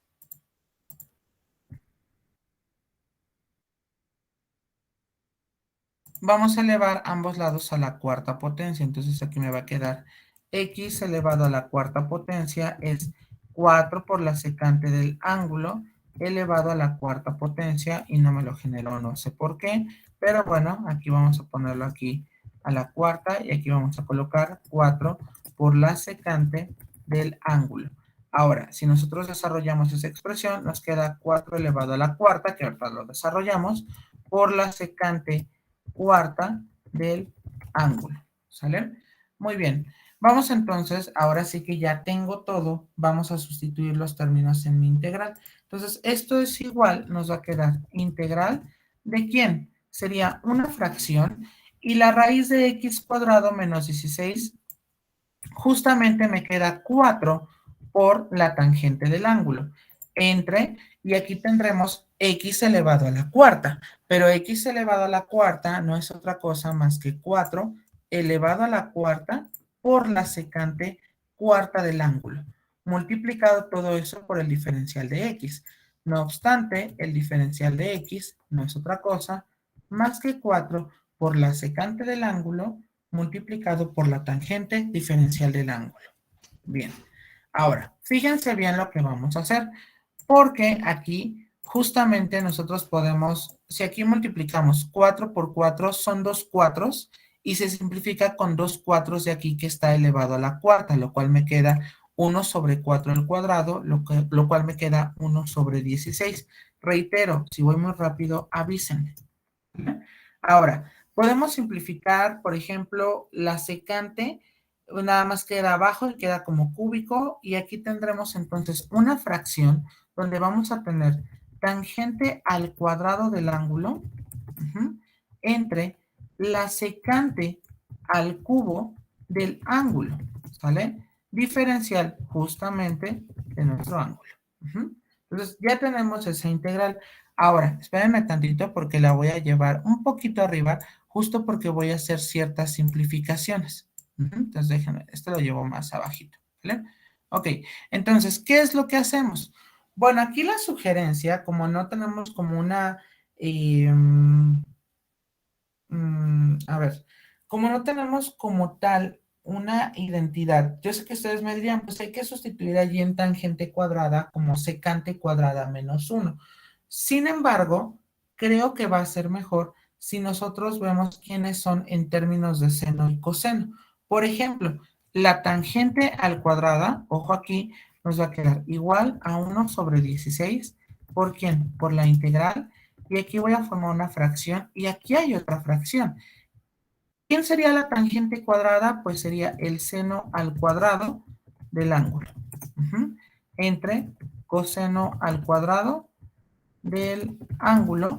Vamos a elevar ambos lados a la cuarta potencia. Entonces aquí me va a quedar x elevado a la cuarta potencia es 4 por la secante del ángulo elevado a la cuarta potencia y no me lo generó, no sé por qué, pero bueno, aquí vamos a ponerlo aquí a la cuarta y aquí vamos a colocar 4 por la secante del ángulo. Ahora, si nosotros desarrollamos esa expresión, nos queda 4 elevado a la cuarta, que ahorita lo desarrollamos, por la secante cuarta del ángulo, ¿sale? Muy bien, vamos entonces, ahora sí que ya tengo todo, vamos a sustituir los términos en mi integral. Entonces, esto es igual, nos va a quedar integral, ¿de quién? Sería una fracción, Y la raíz de x cuadrado menos 16 justamente me queda 4 por la tangente del ángulo. Y aquí tendremos x elevado a la cuarta, pero x elevado a la cuarta no es otra cosa más que 4 elevado a la cuarta por la secante cuarta del ángulo, multiplicado todo eso por el diferencial de x. No obstante, el diferencial de x no es otra cosa más que 4 por la secante del ángulo multiplicado por la tangente diferencial del ángulo. Bien, ahora, fíjense bien lo que vamos a hacer, porque aquí justamente nosotros podemos, si aquí multiplicamos 4 por 4 son 2 cuatros, y se simplifica con 2 cuatros de aquí que está elevado a la cuarta, lo cual me queda 1 sobre 4 al cuadrado, lo cual me queda 1 sobre 16. Reitero, si voy muy rápido, avísenme. Ahora, podemos simplificar, por ejemplo, la secante, nada más queda abajo y queda como cúbico, y aquí tendremos entonces una fracción donde vamos a tener tangente al cuadrado del ángulo entre la secante al cubo del ángulo, ¿sale? Diferencial justamente de nuestro ángulo. Entonces, ya tenemos esa integral. Ahora, espérenme tantito porque la voy a llevar un poquito arriba, justo porque voy a hacer ciertas simplificaciones. Entonces, déjenme, esto lo llevo más abajito, ¿vale? Ok, entonces, ¿qué es lo que hacemos? Bueno, aquí la sugerencia, como no tenemos como una, a ver, como no tenemos como tal una identidad, yo sé que ustedes me dirían, pues hay que sustituir allí en tangente cuadrada como secante cuadrada menos 1. Sin embargo, creo que va a ser mejor si nosotros vemos quiénes son en términos de seno y coseno. Por ejemplo, la tangente al cuadrada, ojo aquí, nos va a quedar igual a 1 sobre 16. ¿Por quién? Por la integral. Y aquí voy a formar una fracción y aquí hay otra fracción. ¿Quién sería la tangente cuadrada? Pues sería el seno al cuadrado del ángulo. Entre coseno al cuadrado del ángulo.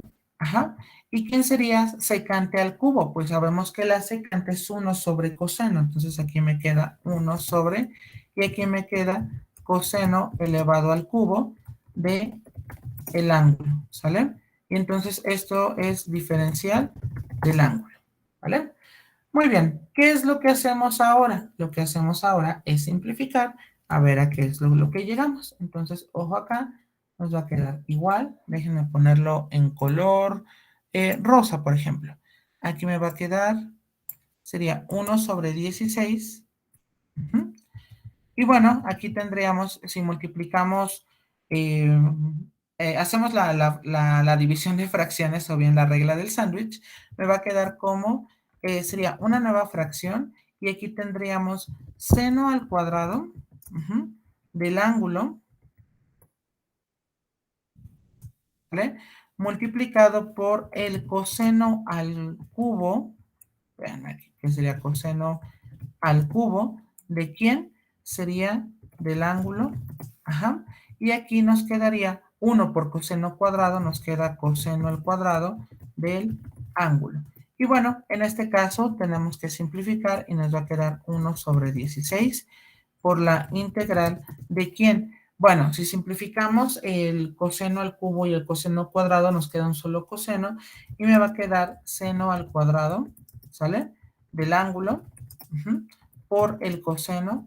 ¿Y quién sería secante al cubo? Pues sabemos que la secante es 1 sobre coseno. Entonces aquí me queda 1 sobre, y aquí me queda coseno elevado al cubo de el ángulo, ¿sale? Y entonces esto es diferencial del ángulo, ¿vale? Muy bien, ¿qué es lo que hacemos ahora? Lo que hacemos ahora es simplificar a ver a qué es lo que llegamos. Entonces, ojo acá, nos va a quedar igual. Déjenme ponerlo en color rosa, por ejemplo. Aquí me va a quedar, sería 1 sobre 16. Y bueno, aquí tendríamos, si multiplicamos, eh, hacemos la división de fracciones o bien la regla del sándwich, me va a quedar como, sería una nueva fracción, y aquí tendríamos seno al cuadrado del ángulo, ¿vale? Multiplicado por el coseno al cubo, vean aquí, que sería coseno al cubo, ¿de quién? Sería del ángulo, y aquí nos quedaría 1 por coseno cuadrado, nos queda coseno al cuadrado del ángulo. Y bueno, en este caso tenemos que simplificar y nos va a quedar 1 sobre 16 por la integral de quién. Bueno, si simplificamos el coseno al cubo y el coseno cuadrado, nos queda un solo coseno y me va a quedar seno al cuadrado, ¿sale? Del ángulo, por el coseno,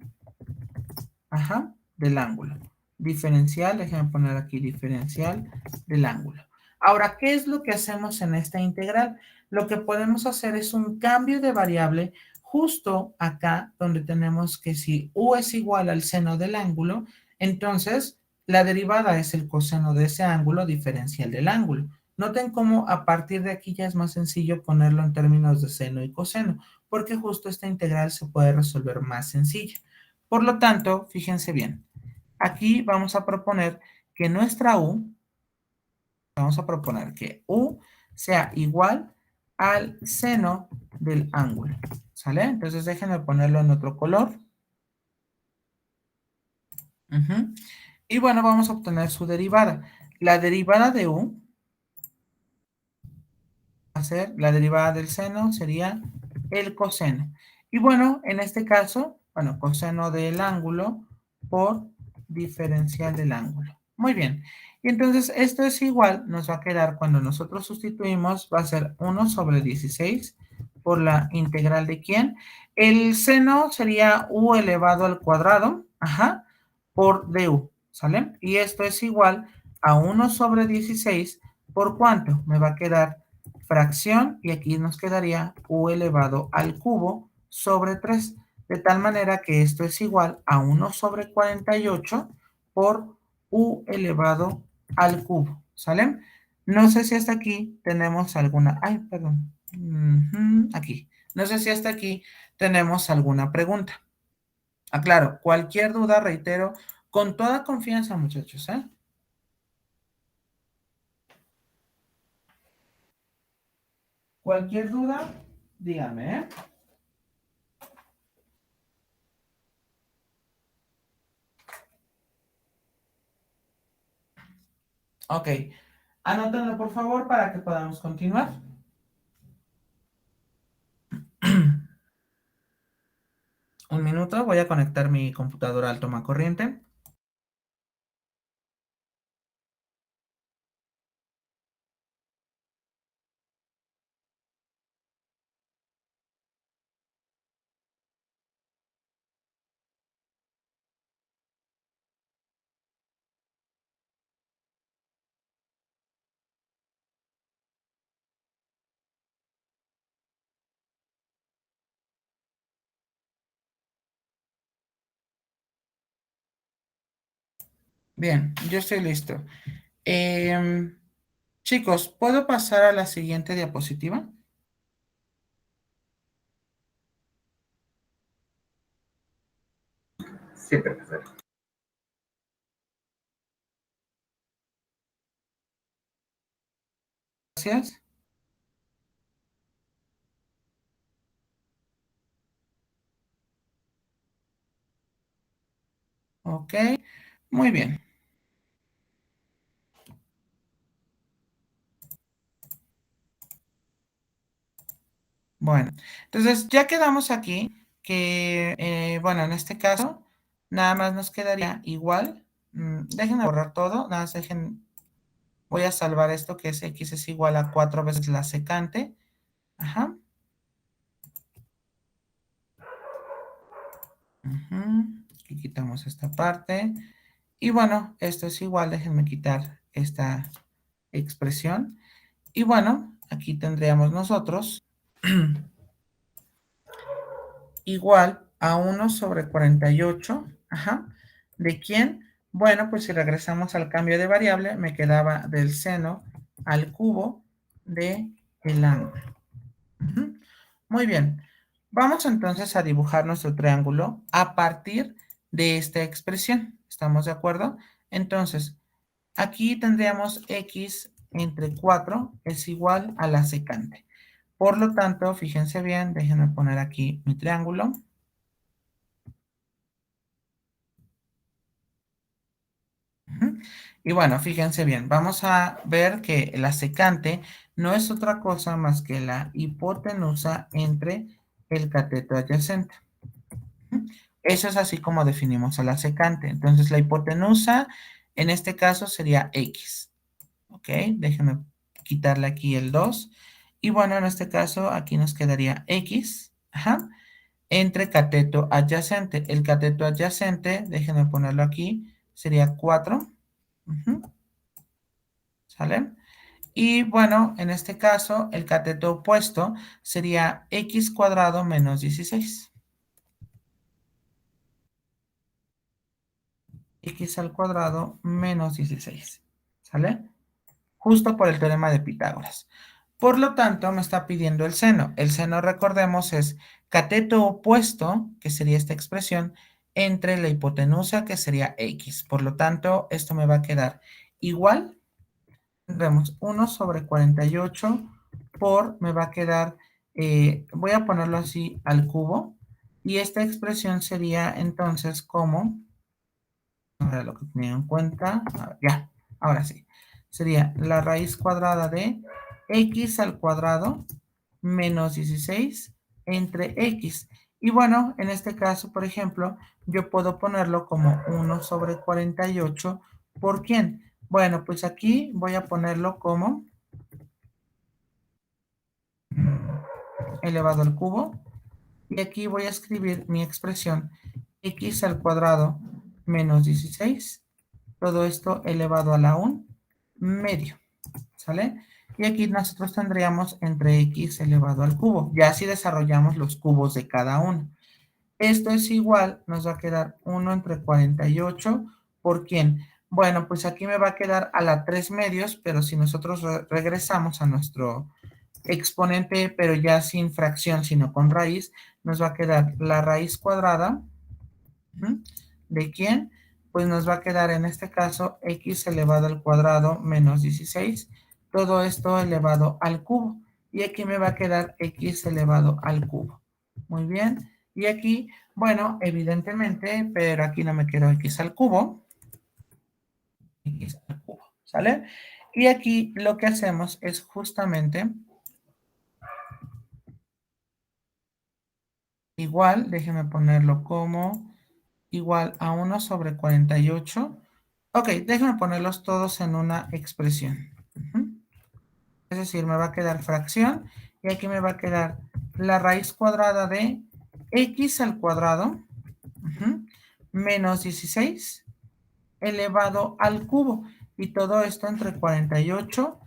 del ángulo. Diferencial, déjenme poner aquí diferencial del ángulo. Ahora, ¿qué es lo que hacemos en esta integral? Lo que podemos hacer es un cambio de variable justo acá donde tenemos que si u es igual al seno del ángulo, entonces la derivada es el coseno de ese ángulo diferencial del ángulo. Noten cómo a partir de aquí ya es más sencillo ponerlo en términos de seno y coseno, porque justo esta integral se puede resolver más sencilla. Por lo tanto, fíjense bien, aquí vamos a proponer que nuestra u, vamos a proponer que u sea igual al seno del ángulo, ¿sale? Entonces déjenme ponerlo en otro color. Y bueno, vamos a obtener su derivada. La derivada de u, hacer la derivada del seno sería el coseno. Y bueno, en este caso, bueno, coseno del ángulo por diferencial del ángulo. Muy bien. Y entonces esto es igual, nos va a quedar cuando nosotros sustituimos, va a ser 1 sobre 16 por la integral de ¿quién? El seno sería u elevado al cuadrado, ajá, por du, ¿sale? Y esto es igual a 1 sobre 16 por ¿cuánto? Me va a quedar fracción y aquí nos quedaría u elevado al cubo sobre 3, de tal manera que esto es igual a 1 sobre 48 por u elevado al cubo, ¿sale? No sé si hasta aquí tenemos alguna, ay, perdón, aquí, no sé si hasta aquí tenemos alguna pregunta. Aclaro, cualquier duda, reitero, con toda confianza, muchachos, ¿eh? Cualquier duda, dígame, ¿eh? Ok, anótenlo por favor para que podamos continuar. Un minuto, voy a conectar mi computadora al toma corriente. Bien, yo estoy listo. Chicos, ¿puedo pasar a la siguiente diapositiva? Sí, profesor. Gracias. Ok, muy bien. Bueno, entonces ya quedamos aquí que, bueno, en este caso, nada más nos quedaría igual. Déjenme borrar todo, nada más voy a salvar esto que es x es igual a 4 veces la secante. Ajá. Aquí quitamos esta parte. Y bueno, esto es igual, déjenme quitar esta expresión. Y bueno, aquí tendríamos nosotros igual a 1 sobre 48. Ajá. ¿De quién? Bueno, pues si regresamos al cambio de variable, me quedaba del seno al cubo de el ángulo. Muy bien. Vamos entonces a dibujar nuestro triángulo a partir de esta expresión. ¿Estamos de acuerdo? Entonces, aquí tendríamos x entre 4 es igual a la secante. Por lo tanto, fíjense bien, déjenme poner aquí mi triángulo. Y bueno, fíjense bien, vamos a ver que la secante no es otra cosa más que la hipotenusa entre el cateto adyacente. Eso es así como definimos a la secante. Entonces, la hipotenusa en este caso sería x. ¿Ok? Déjenme quitarle aquí el 2. Y bueno, en este caso aquí nos quedaría x. Ajá, entre cateto adyacente. El cateto adyacente, déjenme ponerlo aquí, sería 4. ¿Sale? Y bueno, en este caso, el cateto opuesto sería x cuadrado menos 16. X al cuadrado menos 16. ¿Sale? Justo por el teorema de Pitágoras. Por lo tanto, me está pidiendo el seno. El seno, recordemos, es cateto opuesto, que sería esta expresión, entre la hipotenusa, que sería x. Por lo tanto, esto me va a quedar igual. Vemos 1 sobre 48 por, me va a quedar, voy a ponerlo así al cubo. Y esta expresión sería entonces como, ahora lo que tenía en cuenta, ya, ahora sí, sería la raíz cuadrada de x al cuadrado menos 16 entre x. Y bueno, en este caso, por ejemplo, yo puedo ponerlo como 1 sobre 48. ¿Por quién? Bueno, pues aquí voy a ponerlo como elevado al cubo. Y aquí voy a escribir mi expresión x al cuadrado menos 16. Todo esto elevado a la 1 medio. ¿Sale? Y aquí nosotros tendríamos entre x elevado al cubo. Ya si desarrollamos los cubos de cada uno. Esto es igual, nos va a quedar 1 entre 48. ¿Por quién? Bueno, pues aquí me va a quedar a la 3 medios, pero si nosotros regresamos a nuestro exponente, pero ya sin fracción, sino con raíz, nos va a quedar la raíz cuadrada. ¿De quién? Pues nos va a quedar en este caso x elevado al cuadrado menos 16. Todo esto elevado al cubo. Y aquí me va a quedar x elevado al cubo. Muy bien. Y aquí, bueno, evidentemente, pero aquí no me quedó x al cubo. X al cubo, ¿sale? Y aquí lo que hacemos es justamente igual, déjeme ponerlo como igual a 1 sobre 48. Ok, déjenme ponerlos todos en una expresión. Es decir, me va a quedar fracción y aquí me va a quedar la raíz cuadrada de x al cuadrado menos 16 elevado al cubo. Y todo esto entre 48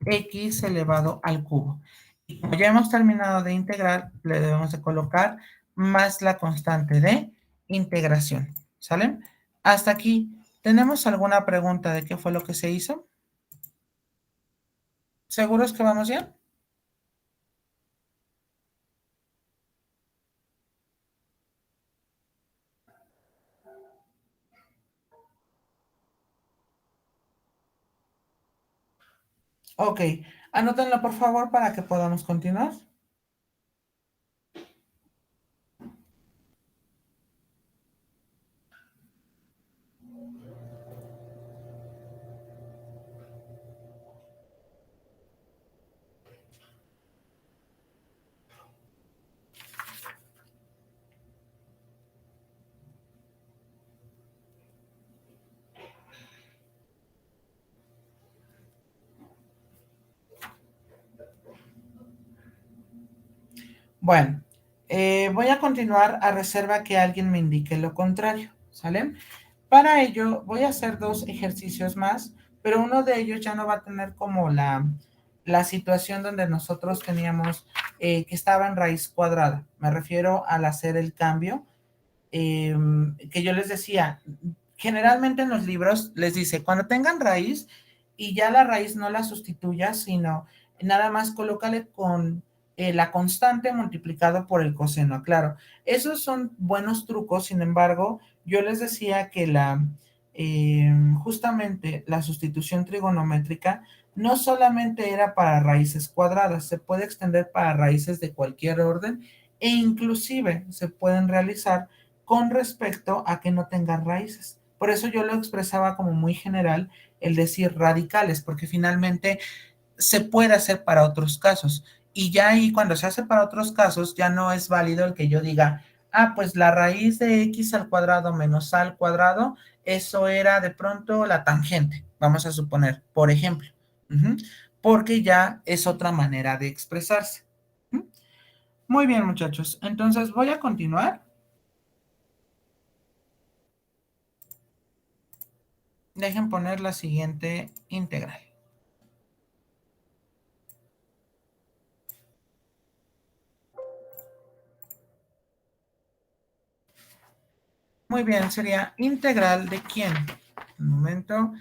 x elevado al cubo. Y como ya hemos terminado de integrar, le debemos de colocar más la constante de integración. ¿Sale? Hasta aquí. ¿Tenemos alguna pregunta de qué fue lo que se hizo? ¿Seguros que vamos bien? Ok. Anótenlo por favor para que podamos continuar. Bueno, voy a continuar a reserva que alguien me indique lo contrario, ¿sale? Para ello voy a hacer dos ejercicios más, pero uno de ellos ya no va a tener como la situación donde nosotros teníamos que estaba en raíz cuadrada. Me refiero al hacer el cambio que yo les decía, generalmente en los libros les dice, cuando tengan raíz y ya la raíz no la sustituya, sino nada más colócale con la constante multiplicado por el coseno. Claro, esos son buenos trucos, sin embargo, yo les decía que justamente la sustitución trigonométrica no solamente era para raíces cuadradas, se puede extender para raíces de cualquier orden e inclusive se pueden realizar con respecto a que no tengan raíces. Por eso yo lo expresaba como muy general el decir radicales, porque finalmente se puede hacer para otros casos. Y ya ahí cuando se hace para otros casos, ya no es válido el que yo diga, ah, pues la raíz de x al cuadrado menos a al cuadrado, eso era de pronto la tangente, vamos a suponer, por ejemplo. Porque ya es otra manera de expresarse. Muy bien, muchachos. Entonces voy a continuar. Dejen poner la siguiente integral. Muy bien, sería integral de quién. Un momento,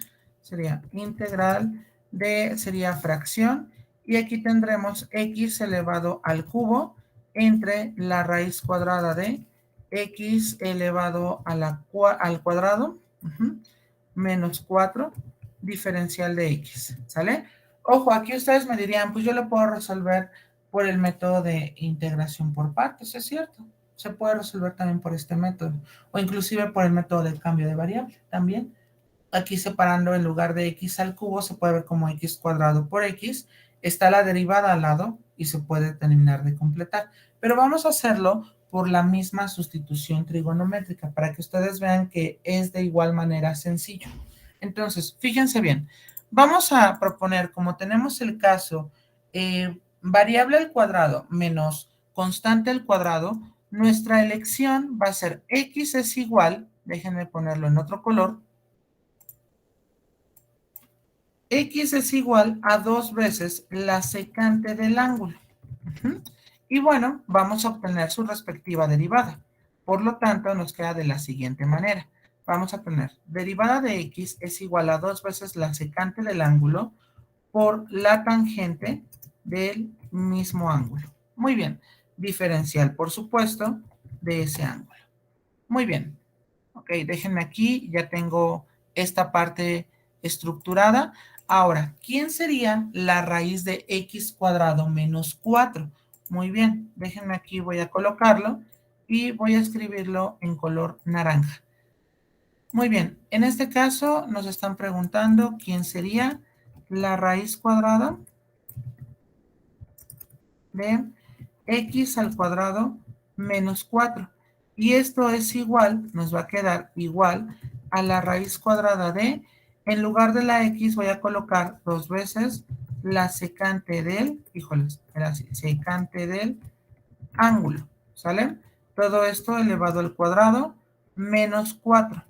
sería integral de, sería fracción. Y aquí tendremos x elevado al cubo entre la raíz cuadrada de x elevado a al cuadrado menos 4 diferencial de x, ¿sale? Ojo, aquí ustedes me dirían, pues yo lo puedo resolver por el método de integración por partes, ¿es cierto? Se puede resolver también por este método, o inclusive por el método de cambio de variable, también. aquí separando en lugar de x al cubo, se puede ver como x cuadrado por x. Está la derivada al lado y se puede terminar de completar. Pero vamos a hacerlo por la misma sustitución trigonométrica para que ustedes vean que es de igual manera sencillo. Entonces, fíjense bien. Vamos a proponer, como tenemos el caso variable al cuadrado menos constante al cuadrado, nuestra elección va a ser x es igual, déjenme ponerlo en otro color, x es igual a 2 veces la secante del ángulo. Y bueno, vamos a obtener su respectiva derivada. Por lo tanto, nos queda de la siguiente manera. Vamos a tener derivada de x es igual a 2 veces la secante del ángulo por la tangente del mismo ángulo. Muy bien. Diferencial, por supuesto, de ese ángulo. Muy bien. Ok, déjenme aquí, ya tengo esta parte estructurada. Ahora, ¿quién sería la raíz de x cuadrado menos 4? Muy bien, déjenme aquí, voy a colocarlo y voy a escribirlo en color naranja. Muy bien, en este caso nos están preguntando quién sería la raíz cuadrada de x al cuadrado menos 4. Y esto es igual, nos va a quedar igual a la raíz cuadrada de, en lugar de la x voy a colocar 2 veces la secante del, híjoles, era así, secante del ángulo, ¿sale? Todo esto elevado al cuadrado menos 4.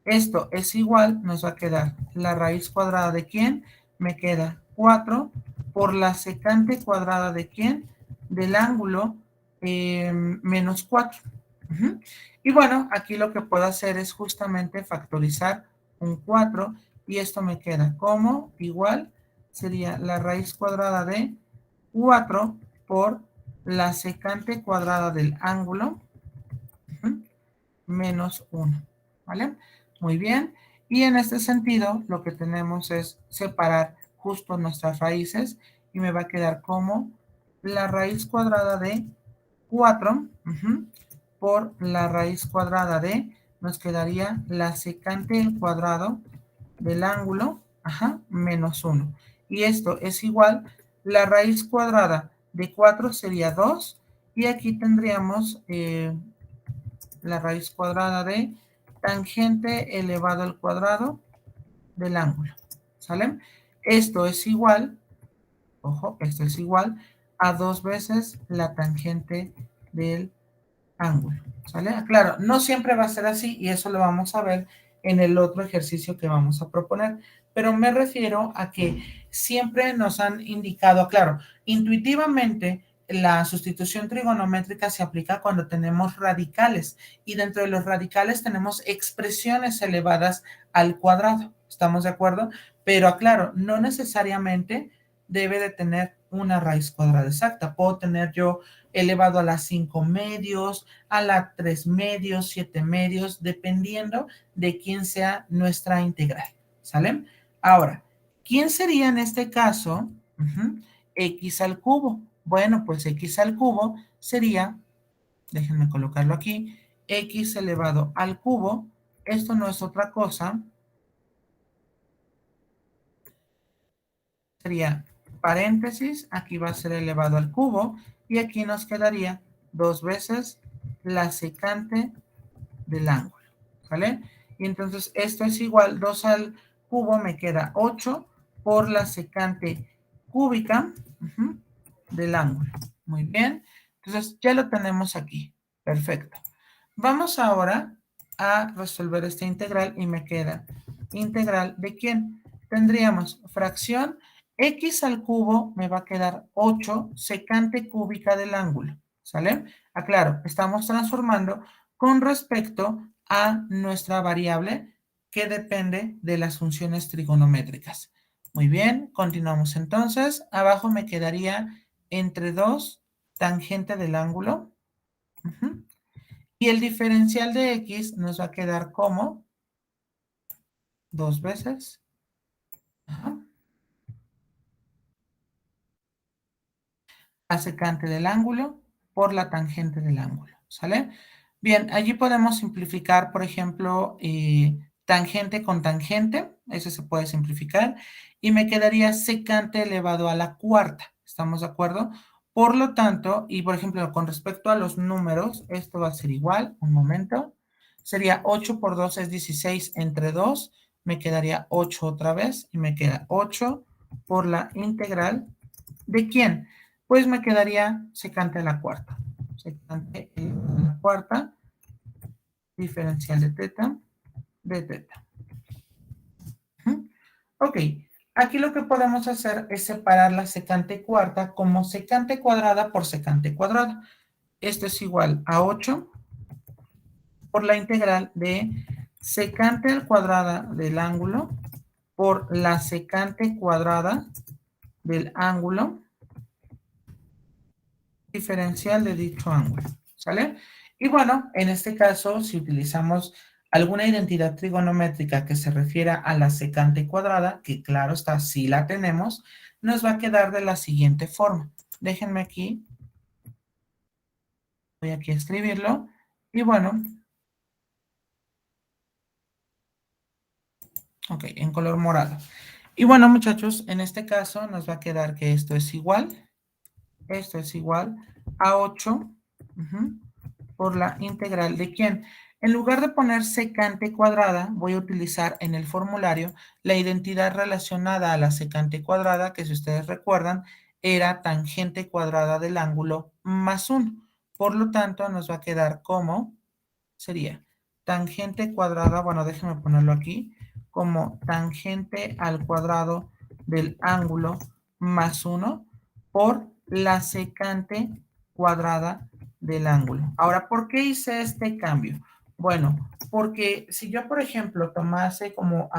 Esto es igual, nos va a quedar la raíz cuadrada de quién, me queda 4 por la secante cuadrada de quién, del ángulo menos 4. Y bueno, aquí lo que puedo hacer es justamente factorizar un 4 y esto me queda como igual, sería la raíz cuadrada de 4 por la secante cuadrada del ángulo menos 1, ¿vale? Muy bien. Y en este sentido, lo que tenemos es separar justo nuestras raíces y me va a quedar como la raíz cuadrada de 4 por la raíz cuadrada de, nos quedaría la secante al cuadrado del ángulo, menos 1. Y esto es igual, la raíz cuadrada de 4 sería 2 y aquí tendríamos la raíz cuadrada de tangente elevado al cuadrado del ángulo, ¿sale? Esto es igual, ojo, esto es igual a 2 veces la tangente del ángulo, ¿sale? Claro, no siempre va a ser así y eso lo vamos a ver en el otro ejercicio que vamos a proponer, pero me refiero a que siempre nos han indicado, claro, intuitivamente la sustitución trigonométrica se aplica cuando tenemos radicales y dentro de los radicales tenemos expresiones elevadas al cuadrado, ¿estamos de acuerdo? Pero aclaro, no necesariamente debe de tener una raíz cuadrada exacta, puedo tener yo elevado a la 5 medios, a la 3 medios, 7 medios, dependiendo de quién sea nuestra integral, ¿sale? Ahora, ¿quién sería en este caso x al cubo? Bueno, pues x al cubo sería, déjenme colocarlo aquí, x elevado al cubo, esto no es otra cosa, sería paréntesis, aquí va a ser elevado al cubo, y aquí nos quedaría 2 veces la secante del ángulo, ¿vale? Y entonces esto es igual, 2 al cubo me queda 8 por la secante cúbica del ángulo. Muy bien, entonces ya lo tenemos aquí, perfecto. Vamos ahora a resolver esta integral y me queda integral de quién. Tendríamos fracción x al cubo me va a quedar 8 secante cúbica del ángulo, ¿sale? Aclaro, estamos transformando con respecto a nuestra variable que depende de las funciones trigonométricas. Muy bien, continuamos entonces. Abajo me quedaría entre 2 tangente del ángulo. Y el diferencial de x nos va a quedar como 2 veces la secante del ángulo por la tangente del ángulo, ¿sale? Bien, allí podemos simplificar, por ejemplo, tangente con tangente, eso se puede simplificar, y me quedaría secante elevado a la cuarta, ¿estamos de acuerdo? Por lo tanto, y por ejemplo, con respecto a los números, esto va a ser igual, un momento, sería 8 por 2 es 16 entre 2, me quedaría 8 otra vez, y me queda 8 por la integral, ¿de quién? Pues me quedaría secante a la cuarta, secante a la cuarta, diferencial de teta. Ok, aquí lo que podemos hacer es separar la secante cuarta como secante cuadrada por secante cuadrada. Esto es igual a 8 por la integral de secante al cuadrada del ángulo por la secante cuadrada del ángulo diferencial de dicho ángulo, ¿sale? Y bueno, en este caso, si utilizamos alguna identidad trigonométrica que se refiera a la secante cuadrada, que claro está, si la tenemos, nos va a quedar de la siguiente forma. Déjenme aquí, voy aquí a escribirlo, y bueno, ok, en color morado. Y bueno, muchachos, en este caso nos va a quedar que esto es igual a 8 por la integral de quién. En lugar de poner secante cuadrada, voy a utilizar en el formulario la identidad relacionada a la secante cuadrada, que si ustedes recuerdan, era tangente cuadrada del ángulo más 1. Por lo tanto, nos va a quedar como, sería tangente cuadrada, bueno, déjenme ponerlo aquí, como tangente al cuadrado del ángulo más 1 por la secante cuadrada del ángulo. Ahora, ¿por qué hice este cambio? Bueno, porque si yo, por ejemplo, tomase como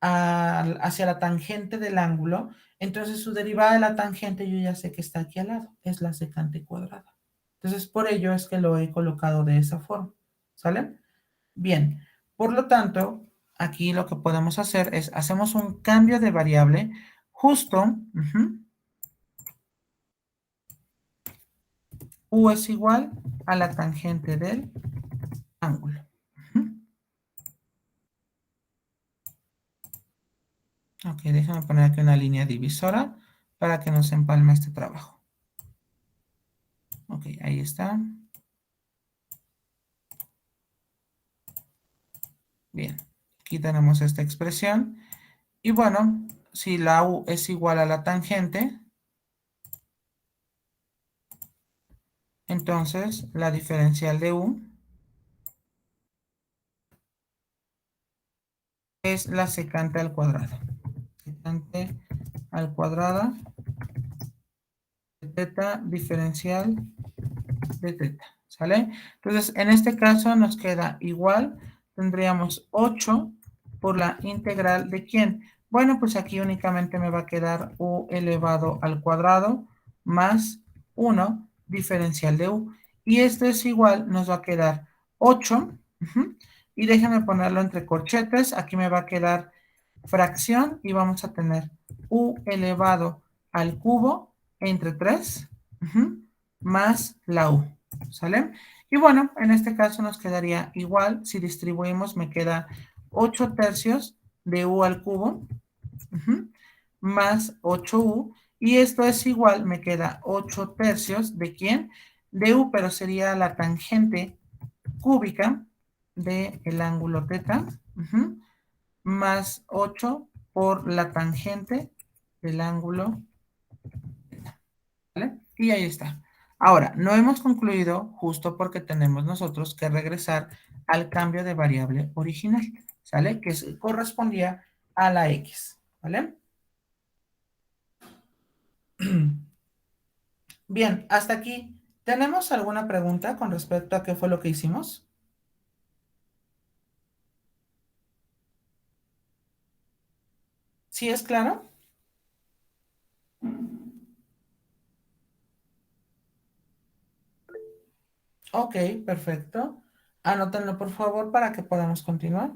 hacia la tangente del ángulo, entonces su derivada de la tangente yo ya sé que está aquí al lado, es la secante cuadrada. Entonces, por ello es que lo he colocado de esa forma, ¿sale? Bien, por lo tanto, aquí lo que podemos hacer es, hacemos un cambio de variable justo, U es igual a la tangente del ángulo. Ok, déjame poner aquí una línea divisora para que nos empalme este trabajo. Ok, ahí está. Bien, aquí tenemos esta expresión. Y bueno, si la U es igual a la tangente, entonces la diferencial de U es la secante al cuadrado. Secante al cuadrado de teta diferencial de teta, ¿sale? Entonces, en este caso nos queda igual, tendríamos 8 por la integral de ¿quién? Bueno, pues aquí únicamente me va a quedar u elevado al cuadrado más 1 diferencial de u. Y esto es igual, nos va a quedar 8. Y déjenme ponerlo entre corchetes, aquí me va a quedar fracción y vamos a tener u elevado al cubo entre 3 más la u, ¿sale? Y bueno, en este caso nos quedaría igual, si distribuimos me queda 8 tercios de u al cubo más 8u, y esto es igual, me queda 8 tercios de ¿quién? De u, pero sería la tangente cúbica del ángulo teta, más 8 por la tangente del ángulo, ¿vale? Y ahí está. Ahora, no hemos concluido justo porque tenemos nosotros que regresar al cambio de variable original, ¿sale? Que correspondía a la x, ¿vale? Bien, hasta aquí. ¿Tenemos alguna pregunta con respecto a qué fue lo que hicimos? ¿Sí es claro? Ok, perfecto. Anótenlo por favor para que podamos continuar.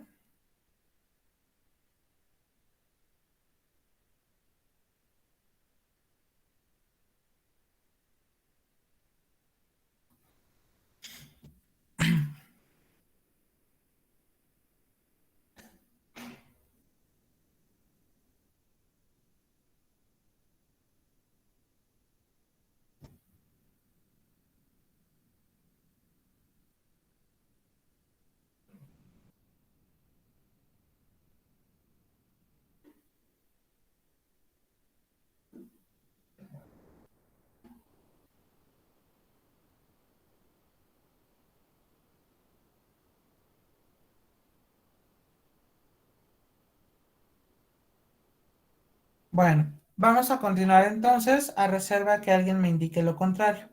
Bueno, vamos a continuar entonces a reserva que alguien me indique lo contrario.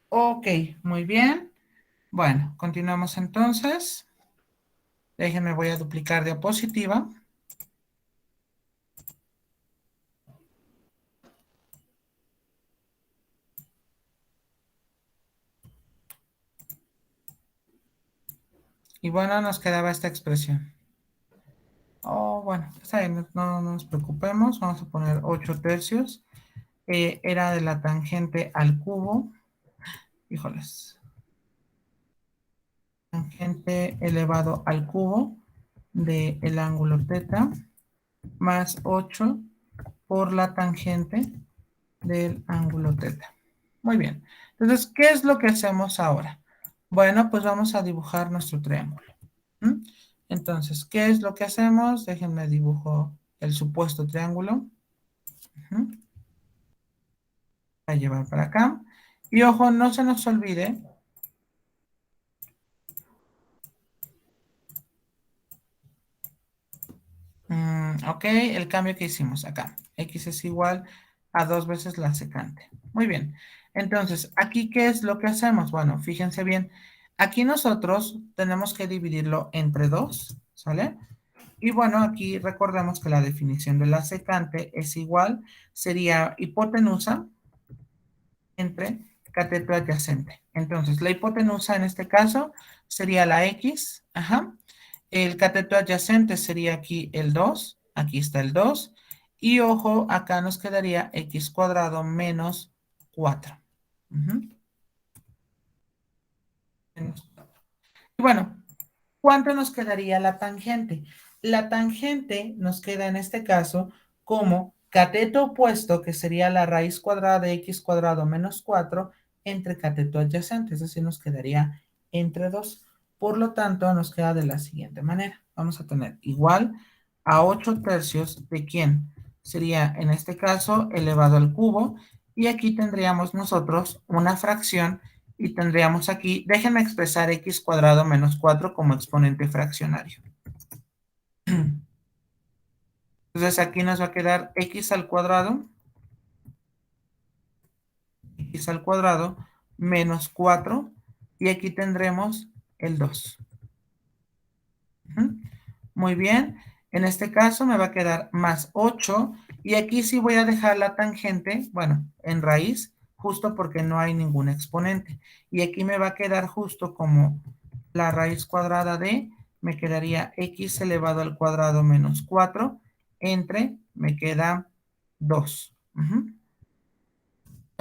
Ok, muy bien. Bueno, continuamos entonces. Déjenme, voy a duplicar diapositiva. Y bueno, nos quedaba esta expresión. Oh, bueno, está bien, no nos preocupemos. Vamos a poner 8 tercios. Era de la tangente al cubo. Híjoles. Tangente elevado al cubo del ángulo θ más 8 por la tangente del ángulo θ. Muy bien. Entonces, ¿qué es lo que hacemos ahora? Bueno, pues vamos a dibujar nuestro triángulo. ¿Mm? Entonces, ¿qué es lo que hacemos? Déjenme dibujo el supuesto triángulo. Ujú. A llevar para acá. Y ojo, no se nos olvide. Ok, el cambio que hicimos acá. X es igual a 2 veces la secante. Muy bien. Entonces, ¿aquí qué es lo que hacemos? Bueno, fíjense bien. Aquí nosotros tenemos que dividirlo entre 2, ¿sale? Y bueno, aquí recordemos que la definición de la secante es igual, sería hipotenusa entre cateto adyacente. Entonces, la hipotenusa en este caso sería la X, ajá. El cateto adyacente sería aquí el 2, aquí está el 2, y ojo, acá nos quedaría x cuadrado menos 4. Ujú. Y bueno, ¿cuánto nos quedaría la tangente? La tangente nos queda en este caso como cateto opuesto, que sería la raíz cuadrada de x cuadrado menos 4 entre cateto adyacente, es decir, nos quedaría entre 2. Por lo tanto, nos queda de la siguiente manera. Vamos a tener igual a 8 tercios de quién sería en este caso elevado al cubo, y aquí tendríamos nosotros una fracción y tendríamos aquí, déjenme expresar x cuadrado menos 4 como exponente fraccionario. Entonces aquí nos va a quedar x al cuadrado menos 4, y aquí tendremos el 2. Muy bien, en este caso me va a quedar más 8, y aquí sí voy a dejar la tangente, bueno, en raíz, justo porque no hay ningún exponente. Y aquí me va a quedar justo como la raíz cuadrada de, me quedaría x elevado al cuadrado menos 4, entre, me queda 2. Muy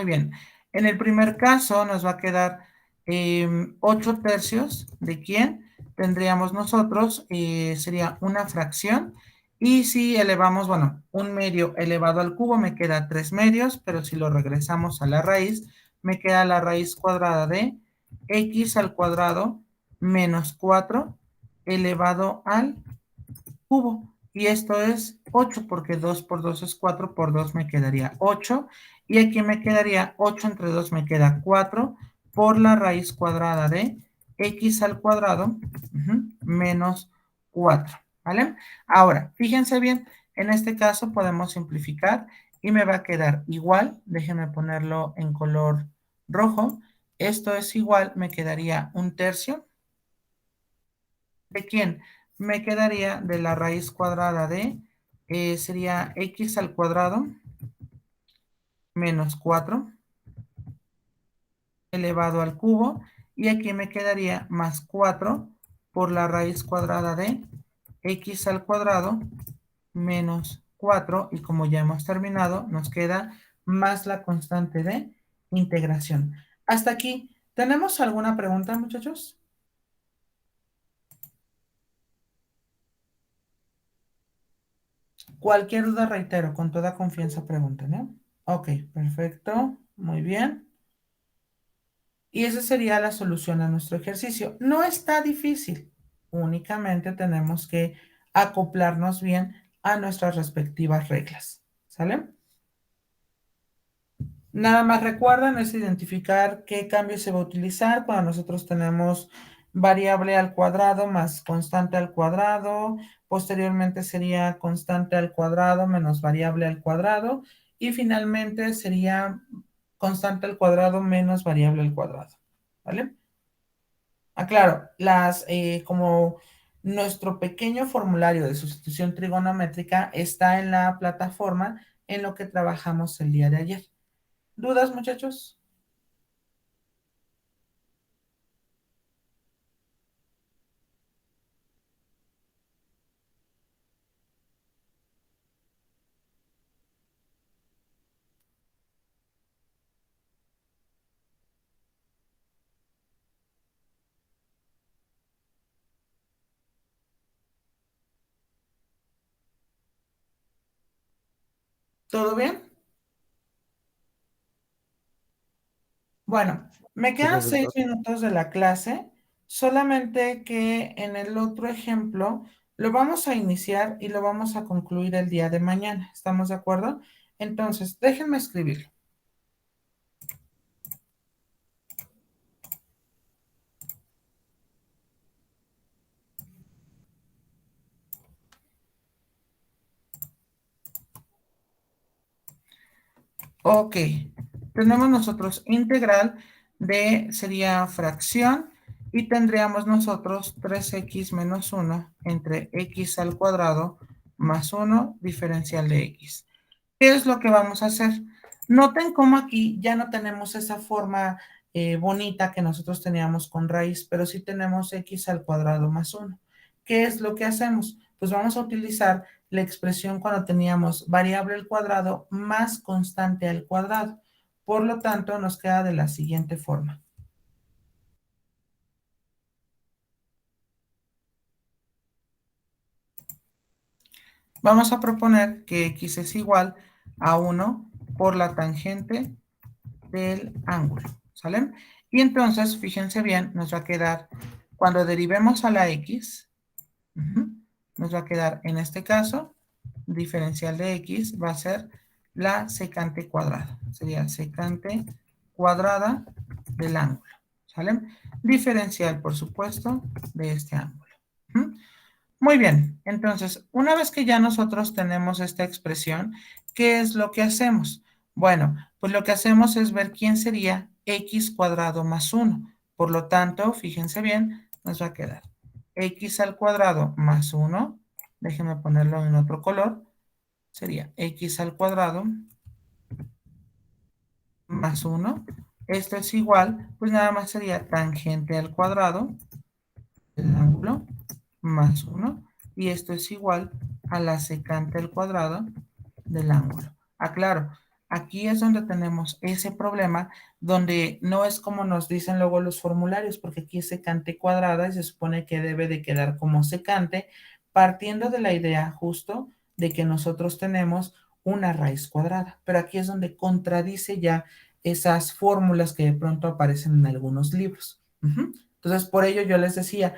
bien, en el primer caso nos va a quedar 8 tercios de quién tendríamos nosotros, sería una fracción, y si elevamos, bueno, un medio elevado al cubo me queda 3 medios, pero si lo regresamos a la raíz, me queda la raíz cuadrada de x al cuadrado menos 4 elevado al cubo. Y esto es 8 porque 2 por 2 es 4, por 2 me quedaría 8. Y aquí me quedaría 8 entre 2 me queda 4 por la raíz cuadrada de x al cuadrado menos 4. ¿Vale? Ahora, fíjense bien, en este caso podemos simplificar y me va a quedar igual. Déjenme ponerlo en color rojo. Esto es igual, me quedaría un tercio. ¿De quién? Me quedaría de la raíz cuadrada de, sería x al cuadrado menos 4 elevado al cubo, y aquí me quedaría más 4 por la raíz cuadrada de x al cuadrado menos 4, y como ya hemos terminado, nos queda más la constante de integración. Hasta aquí, ¿tenemos alguna pregunta, muchachos? Cualquier duda, reitero, con toda confianza pregunten, ¿eh? Ok, perfecto, muy bien. Y esa sería la solución a nuestro ejercicio. No está difícil, únicamente tenemos que acoplarnos bien a nuestras respectivas reglas, ¿sale? Nada más recuerden es identificar qué cambio se va a utilizar cuando nosotros tenemos variable al cuadrado más constante al cuadrado, posteriormente sería constante al cuadrado menos variable al cuadrado, y finalmente sería constante al cuadrado menos variable al cuadrado, ¿vale? Claro, como nuestro pequeño formulario de sustitución trigonométrica está en la plataforma en lo que trabajamos el día de ayer. ¿Dudas, muchachos? ¿Todo bien? Bueno, me Sí, quedan 6 profesor. minutos de la clase, solamente que en el otro ejemplo lo vamos a iniciar y lo vamos a concluir el día de mañana. ¿Estamos de acuerdo? Entonces, déjenme escribirlo. Ok, tenemos nosotros integral de, sería fracción, y tendríamos nosotros 3x menos 1 entre x al cuadrado más 1 diferencial de x. ¿Qué es lo que vamos a hacer? Noten cómo aquí ya no tenemos esa forma bonita que nosotros teníamos con raíz, pero sí tenemos x al cuadrado más 1. ¿Qué es lo que hacemos? Pues vamos a utilizar la expresión cuando teníamos variable al cuadrado más constante al cuadrado. Por lo tanto, nos queda de la siguiente forma. Vamos a proponer que x es igual a 1 por la tangente del ángulo, ¿sale? Y entonces, fíjense bien, nos va a quedar, cuando derivemos a la x, nos va a quedar, en este caso, diferencial de x va a ser la secante cuadrada. Sería secante cuadrada del ángulo, ¿sale? Diferencial, por supuesto, de este ángulo. Muy bien, entonces, una vez que ya nosotros tenemos esta expresión, ¿qué es lo que hacemos? Bueno, pues lo que hacemos es ver quién sería x cuadrado más 1. Por lo tanto, fíjense bien, nos va a quedar x al cuadrado más 1. Déjenme ponerlo en otro color. Sería x al cuadrado más 1. Esto es igual, pues nada más sería tangente al cuadrado del ángulo más 1, y esto es igual a la secante al cuadrado del ángulo. Aclaro, aquí es donde tenemos ese problema, donde no es como nos dicen luego los formularios, porque aquí es secante cuadrada y se supone que debe de quedar como secante, partiendo de la idea justo de que nosotros tenemos una raíz cuadrada. Pero aquí es donde contradice ya esas fórmulas que de pronto aparecen en algunos libros. Entonces, por ello yo les decía,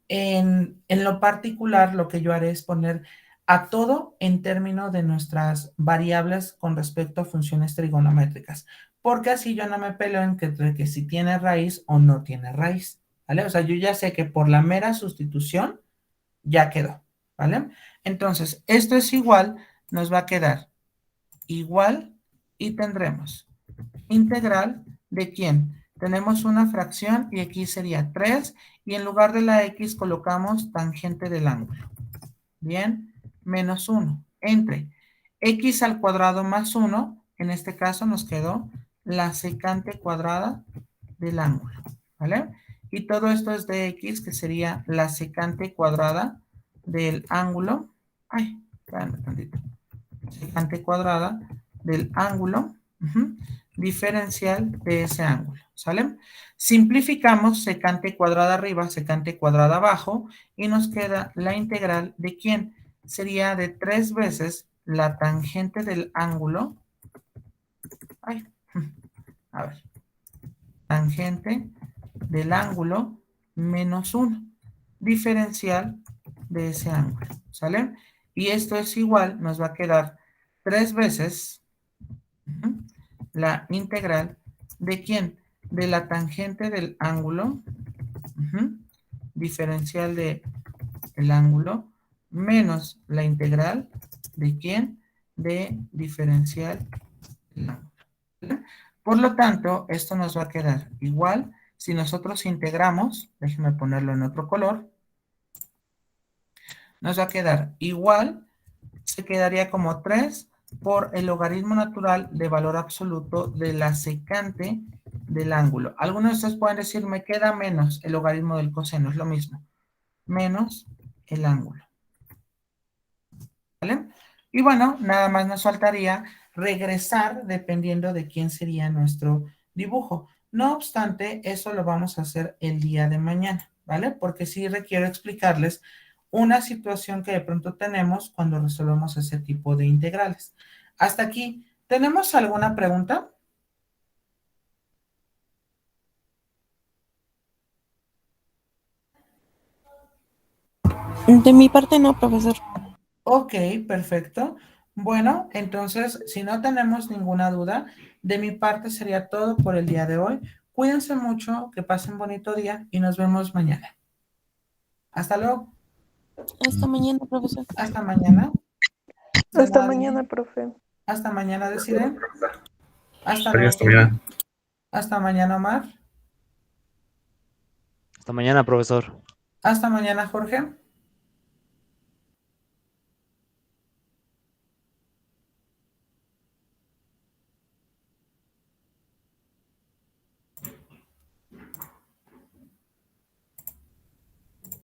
en lo particular, lo que yo haré es poner a todo en términos de nuestras variables con respecto a funciones trigonométricas, porque así yo no me peleo entre que si tiene raíz o no tiene raíz, ¿vale? O sea, yo ya sé que por la mera sustitución ya quedó, ¿vale? Entonces, esto es igual, nos va a quedar igual y tendremos integral de quién. Tenemos una fracción y aquí sería 3 y en lugar de la x colocamos tangente del ángulo. Bien, menos 1 entre x al cuadrado más 1, en este caso nos quedó la secante cuadrada del ángulo, ¿vale? Y todo esto es de x, que sería la secante cuadrada del ángulo. Ay, espérame tantito. Secante cuadrada del ángulo diferencial de ese ángulo, ¿sale? Simplificamos secante cuadrada arriba, secante cuadrada abajo, y nos queda la integral de quién. Sería de 3 veces la tangente del ángulo. Ay, a ver. Tangente del ángulo menos 1. Diferencial de ese ángulo, ¿sale? Y esto es igual, nos va a quedar 3 veces la integral de quién, de la tangente del ángulo diferencial de el ángulo menos la integral de ¿quién? De diferencial del ángulo. ¿Vale? Por lo tanto, esto nos va a quedar igual si nosotros integramos, déjenme ponerlo en otro color, nos va a quedar igual, se quedaría como 3 por el logaritmo natural de valor absoluto de la secante del ángulo. Algunos de ustedes pueden decir, me queda menos el logaritmo del coseno, es lo mismo, menos el ángulo. ¿Vale? Y bueno, nada más nos faltaría regresar dependiendo de quién sería nuestro dibujo. No obstante, eso lo vamos a hacer el día de mañana, ¿vale? Porque sí requiero explicarles una situación que de pronto tenemos cuando resolvemos ese tipo de integrales. Hasta aquí, ¿tenemos alguna pregunta? De mi parte no, profesor. Ok, perfecto. Bueno, entonces, si no tenemos ninguna duda, de mi parte sería todo por el día de hoy. Cuídense mucho, que pasen bonito día y nos vemos mañana. Hasta luego. Hasta mañana, profesor. Hasta mañana. De Hasta nada. mañana, profe. Hasta mañana, Desiree. Hasta luego. Hasta mañana. Hasta mañana, Omar. Hasta mañana, profesor. Hasta mañana, Jorge.